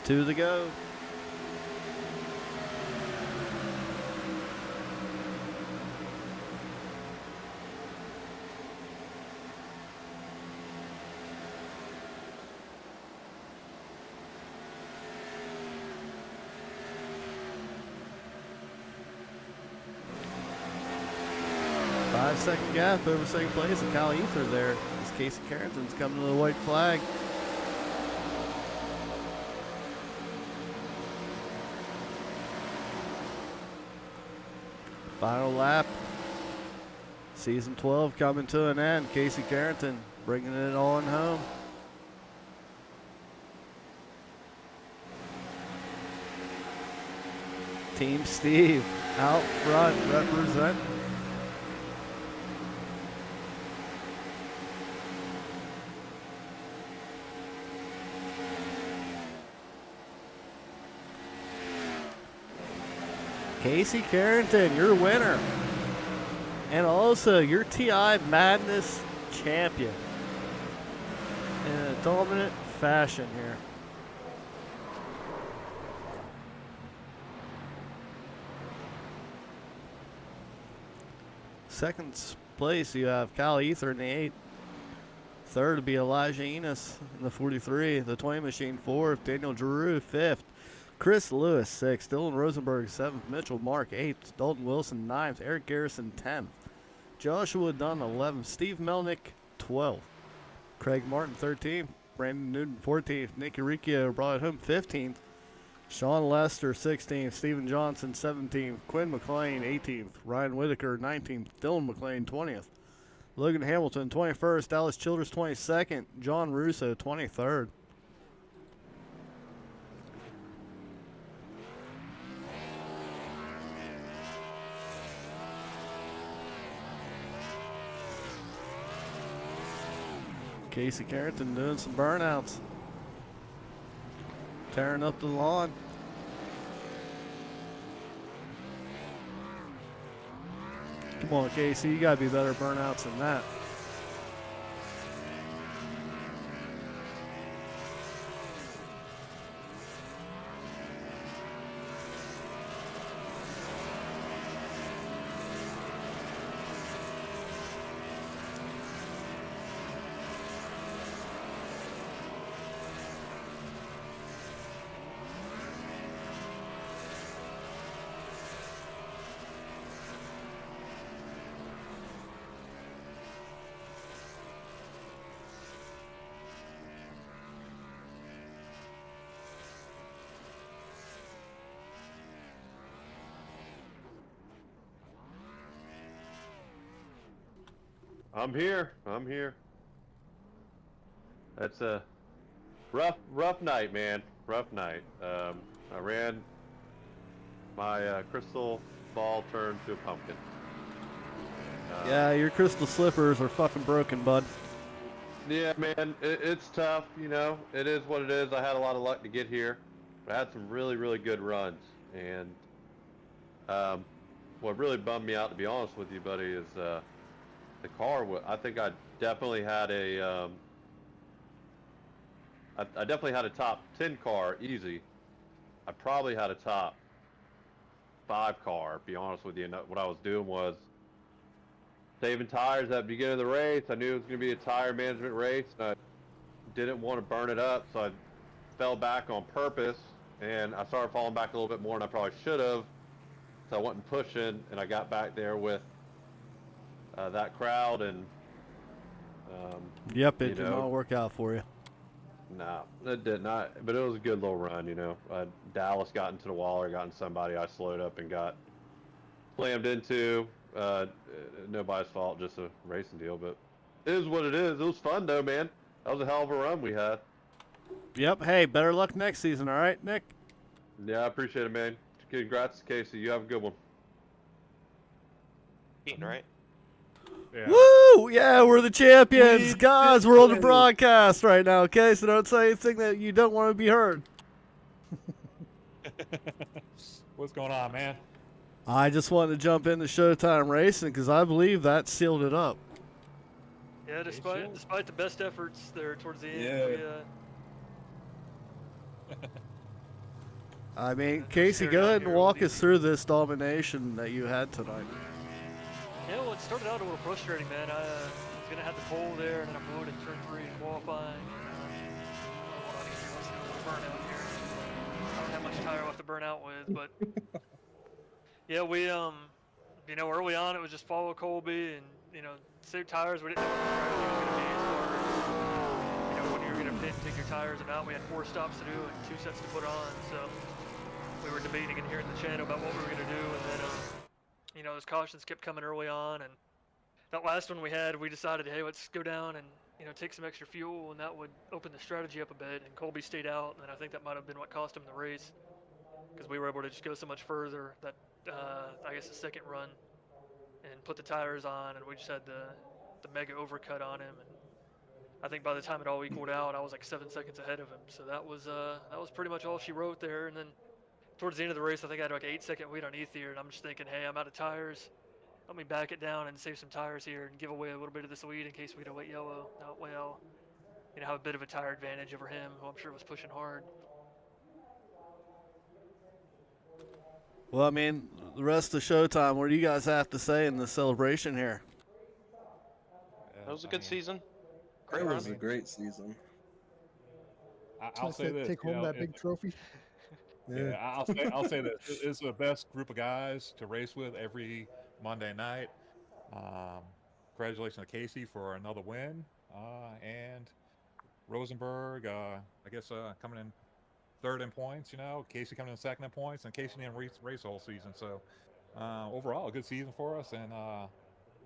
2 to go. Five-second gap over 2nd place, and Kyle Ethier there. As Casey Carrington's coming to the white flag. Final lap. Season 12 coming to an end. Casey Carrington bringing it on home. Team Steve out front representing. Casey Carrington, your winner. And also your TI Madness champion. In a dominant fashion here. Second place, you have Kyle Ethier in the 8. Third would be Elijah Enos in the 43. The 20 machine 4th. Daniel Giroux 5th. Chris Lewis 6th. Dylan Rosenberg 7th. Mitchell Mark 8th. Dalton Wilson 9th. Eric Garrison 10th. Joshua Dunn 11th. Steve Melnick 12th. Craig Martin 13th. Brandon Newton 14th. Nick Uricchio brought it home 15th. Sean Lester 16th. Steven Johnson 17th. Quinn McLean 18th. Ryan Whitaker 19th. Dylan McLean 20th. Logan Hamilton 21st. Dallas Childress 22nd. John Russo 23rd. Casey Carrington doing some burnouts. Tearing up the lawn. Come on, Casey, you gotta be better burnouts than that. I'm here. I'm here. That's a rough night, man. Rough night. I ran my crystal ball turned to a pumpkin. Yeah, your crystal slippers are fucking broken, bud. Yeah, man, it's tough. You know, it is what it is. I had a lot of luck to get here. I had some really, really good runs, and what really bummed me out, to be honest with you, buddy, is the car. I think I definitely had I definitely had a top 10 car easy. I probably had a top 5 car. Be honest with you, and what I was doing was saving tires at the beginning of the race. I knew it was going to be a tire management race. And I didn't want to burn it up, so I fell back on purpose, and I started falling back a little bit more than I probably should have. So I wasn't pushing, and I got back there with that crowd, and Yep, it did not work out for you. no, it did not. But it was a good little run, you know. Dallas got into the wall or got into somebody. I slowed up and got slammed into. Nobody's fault, just a racing deal. But it is what it is. It was fun, though, man. That was a hell of a run we had. Yep. Hey, better luck next season, all right, Nick? Yeah, I appreciate it, man. Congrats, Casey. You have a good one. Right? Yeah. Woo! Yeah, we're the champions. Guys, we're on the broadcast right now, okay? So don't say anything that you don't want to be heard. What's going on, man? I just wanted to jump into Showtime Racing because I believe that sealed it up. Yeah, despite the best efforts there towards the end. Yeah. I mean, Casey, go ahead and walk us through this domination that you had tonight. Yeah, well, it started out a little frustrating, man. I was going to have the pole there, and then I blew it in turn 3 in qualifying. Hold on, Ethier, let's do a little burnout here. I don't have much tire left to burn out with, but yeah, we, you know, early on it was just follow Colby and, you know, save tires. We didn't know what the strategy was going to be as far as, you know, when you were going to pit and take your tires and out. We had 4 stops to do and 2 sets to put on, so we were debating and hearing the channel about what we were going to do, and then, you know, those cautions kept coming early on, and that last one we had, we decided, hey, let's go down and, you know, take some extra fuel, and that would open the strategy up a bit, and Colby stayed out, and I think that might have been what cost him the race, because we were able to just go so much further that, I guess the second run, and put the tires on, and we just had the mega overcut on him, and I think by the time it all equaled out, I was like 7 seconds ahead of him, so that was pretty much all she wrote there, and then towards the end of the race, I think I had like an 8-second lead on Ethier, and I'm just thinking, hey, I'm out of tires. Let me back it down and save some tires here and give away a little bit of this lead in case we get a wet yellow. That way I'll, you know, have a bit of a tire advantage over him, who I'm sure was pushing hard. Well, I mean, the rest of Showtime, what do you guys have to say in the celebration here? That was a good season. It was a great season. I'll say this. Take home that big trophy. Yeah, I'll say this. It's the best group of guys to race with every Monday night. Congratulations to Casey for another win. And Rosenberg, I guess coming in third in points, you know. Casey coming in second in points, and Casey didn't race all season. So overall, a good season for us, and I'll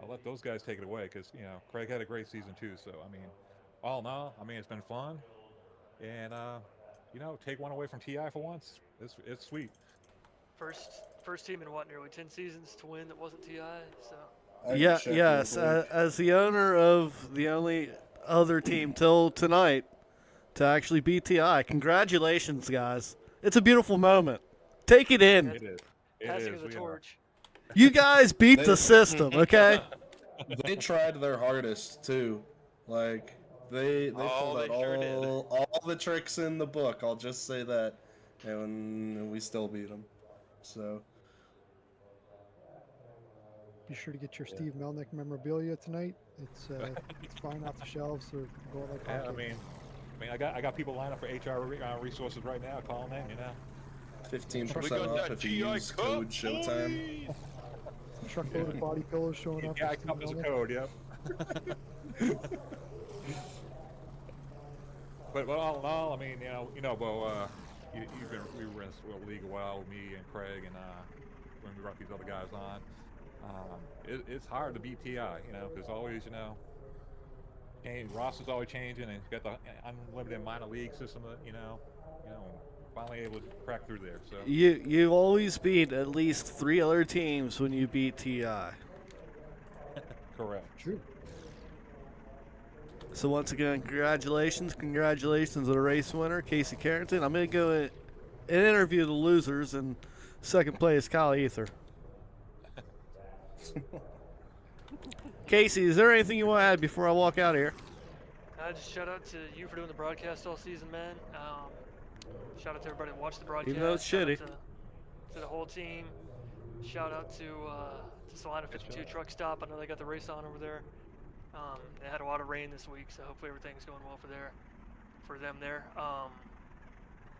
let those guys take it away because, you know, Craig had a great season too. So, I mean, all in all, I mean, it's been fun. And, you know, take one away from TI for once. It's sweet. First team in what, nearly 10 seasons to win that wasn't TI, so. Yes, as the owner of the only other team till tonight to actually beat TI, congratulations, guys. It's a beautiful moment. Take it in. It is. Passing of the torch. You guys beat the system, okay? They tried their hardest too. Like they pulled out all the tricks in the book. I'll just say that, and we still beat them. So Be sure to get your Steve Melnick memorabilia tonight. It's flying off the shelves, so go like Yeah, hotcakes. I got people lined up for HR resources right now. Calling in, you know. 15% off if you use code Showtime. Truckload of body pillows showing up. Yeah, I for come Steve as a Melnick. code. Yep. But all in all, I mean, you know, Bo, we were in the league a while with me and Craig, and when we brought these other guys on, It's hard to beat TI, you know, because always, you know, Ross is always changing, and you've got the unlimited minor league system, finally able to crack through there. So You always beat at least 3 other teams when you beat TI. correct. True. So once again, congratulations to the race winner, Casey Carrington. I'm going to go and interview the losers. In second place, Kyle Ethier. Casey, is there anything you want to add before I walk out of here? Just shout out to you for doing the broadcast all season, man. Shout out to everybody that watched the broadcast. Even though it's Shout out shitty. to the whole team. Shout out to Salina 52 Truck Stop. I know they got the race on over there. They had a lot of rain this week, so hopefully everything's going well for them there.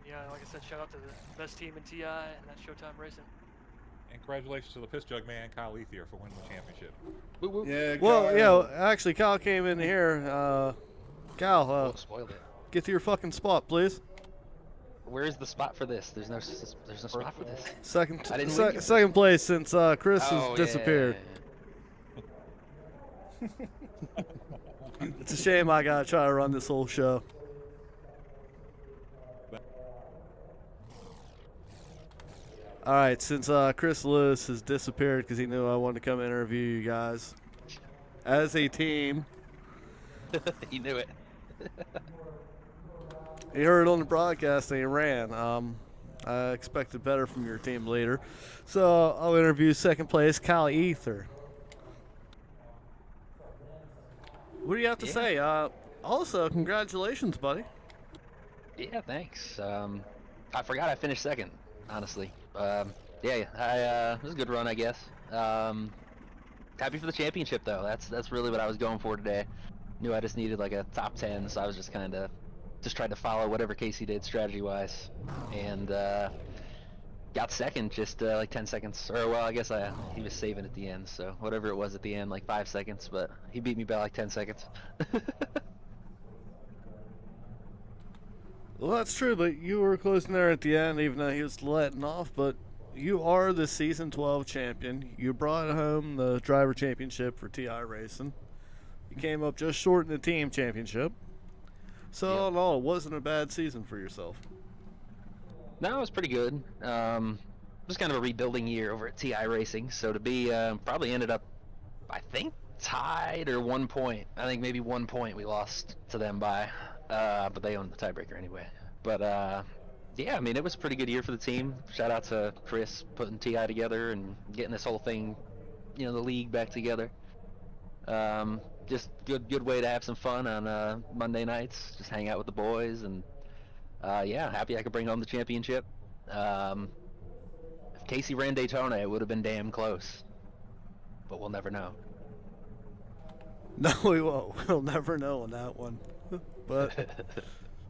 Yeah, like I said, shout out to the best team in TI, and that's Showtime Racing. And congratulations to the Piss Jug man, Kyle Ethier, for winning the championship. Yeah. Well, Kyle. yeah, actually, Kyle came in here. Kyle, Spoiled it. get to your fucking spot, please. Where's the spot for this? There's no spot for this. Second, I didn't win you. second place since Chris Oh, has yeah. disappeared. It's a shame I gotta try to run this whole show. All right, since Chris Lewis has disappeared because he knew I wanted to come interview you guys as a team. He knew it. He heard it on the broadcast and he ran. I expected better from your team leader. So I'll interview second place, Kyle Ethier. What do you have to say? Also, congratulations, buddy. Yeah, thanks. I forgot I finished second, honestly. It was a good run, I guess. Happy for the championship, though. That's really what I was going for today. Knew I just needed like a top 10, so I was just tried to follow whatever Casey did strategy-wise, and got second just like 10 seconds. Or well, I guess he was saving at the end, so whatever it was at the end, like 5 seconds. But he beat me by like 10 seconds. Well, that's true, but you were closing there at the end, even though he was letting off. But you are the Season 12 champion. You brought home the driver championship for TI Racing. You came up just short in the team championship. So, all in all, it wasn't a bad season for yourself. No, it was pretty good. It was kind of a rebuilding year over at TI Racing. So to be probably ended up, I think, tied or 1 point. I think maybe 1 point we lost to them by. But they owned the tiebreaker anyway. But yeah, I mean, it was a pretty good year for the team. Shout out to Chris putting TI together and getting this whole thing, the league back together. Just good way to have some fun on Monday nights. Just hang out with the boys, and happy I could bring home the championship. If Casey ran Daytona, it would have been damn close, but we'll never know. No, we won't. We'll never know on that one. But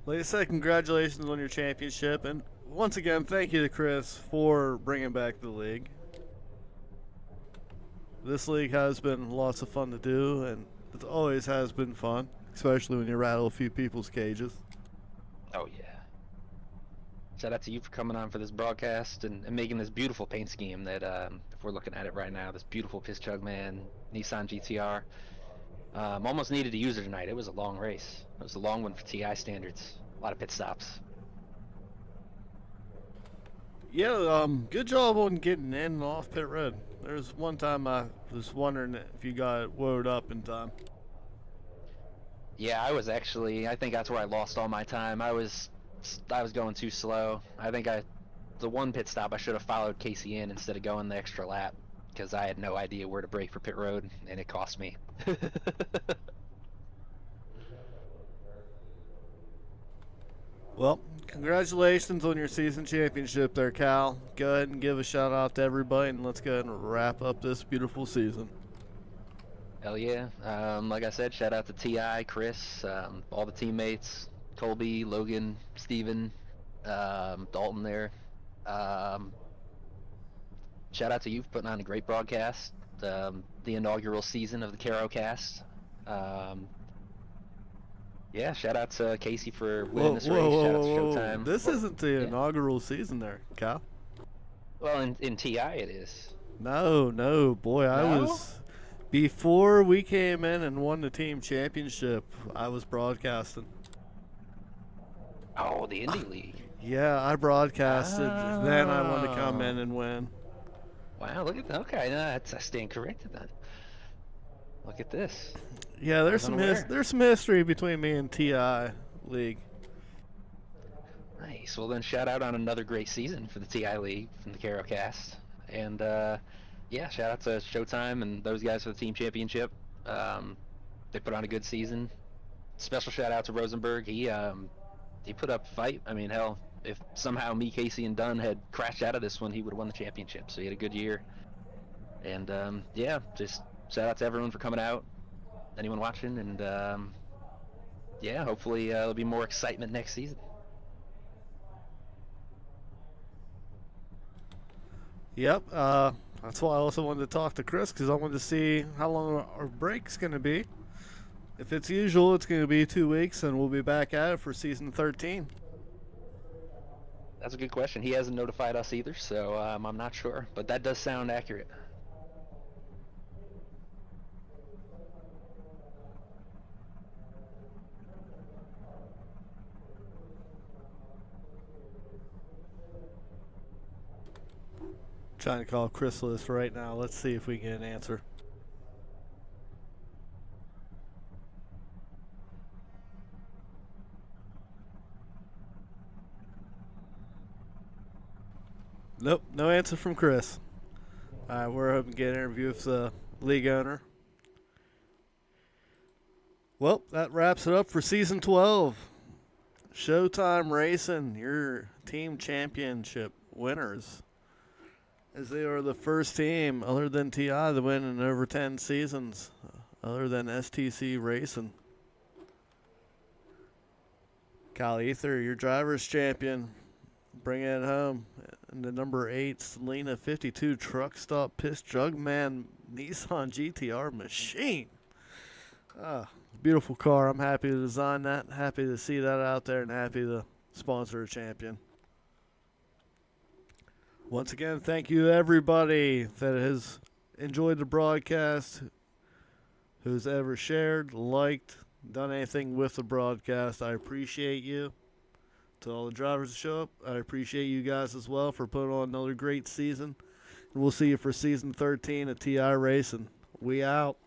like I said, congratulations on your championship, and once again, thank you to Chris for bringing back the league. This league has been lots of fun to do, and it always has been fun, especially when you rattle a few people's cages. Oh yeah. Shout out to you for coming on for this broadcast and making this beautiful paint scheme that, if we're looking at it right now, this beautiful Piss Jug Man Nissan GTR. Almost needed to use it tonight. It was a long race. It was a long one for TI standards. A lot of pit stops. Yeah, good job on getting in and off pit road. There's one time I was wondering if you got woed up in time. Yeah, I think that's where I lost all my time. I was going too slow. I think the one pit stop I should have followed Casey in instead of going the extra lap, because I had no idea where to brake for pit road, and it cost me. Well, congratulations on your season championship there, Cal. Go ahead and give a shout out to everybody, and let's go ahead and wrap up this beautiful season. Hell yeah. Like I said, shout out to TI, Chris, all the teammates, Colby, Logan, Steven, Dalton there. Shout out to you for putting on a great broadcast, the inaugural season of the CaroCast. Yeah, shout out to Casey for winning this race. Shout out to Showtime. This isn't the inaugural season there, Cal. Well, in TI it is. No, boy, I No? was before we came in and won the team championship. I was broadcasting. Oh, the Indy League. Yeah, I broadcasted. Then I wanted to come in Oh. and win. Wow, look at that. Okay, no, I stand corrected then. Look at this. Yeah, was unaware. there's some history between me and TI League. Nice. Well, then shout out on another great season for the TI League from the CaroCast. And yeah, shout out to Showtime and those guys for the team championship. They put on a good season. Special shout out to Rosenberg. He put up a fight. I mean, hell, if somehow me, Casey, and Dunn had crashed out of this one, he would have won the championship. So he had a good year. And yeah, just shout out to everyone for coming out. Anyone watching, and yeah, hopefully there'll be more excitement next season. Yep. That's why I also wanted to talk to Chris, because I wanted to see how long our break's going to be. If it's usual, it's going to be 2 weeks, and we'll be back at it for season 13. That's a good question. He hasn't notified us either, so I'm not sure, but that does sound accurate. Trying to call Chrysalis right now. Let's see if we can get an answer. Nope, no answer from Chris. Alright, we're hoping to get an interview with the league owner. Well, that wraps it up for season 12. Showtime Racing, your team championship winners, as they are the first team other than TI to win in over 10 seasons, other than STC Racing. Kyle Ethier, your driver's champion, bringing it home. And the number 8 Selena 52 Truck Stop Piss Jug Man Nissan GTR machine. Beautiful car. I'm happy to design that, happy to see that out there, and happy to sponsor a champion. Once again, thank you to everybody that has enjoyed the broadcast, who's ever shared, liked, done anything with the broadcast. I appreciate you. To all the drivers that show up, I appreciate you guys as well for putting on another great season. And we'll see you for season 13 at TI Racing. We out.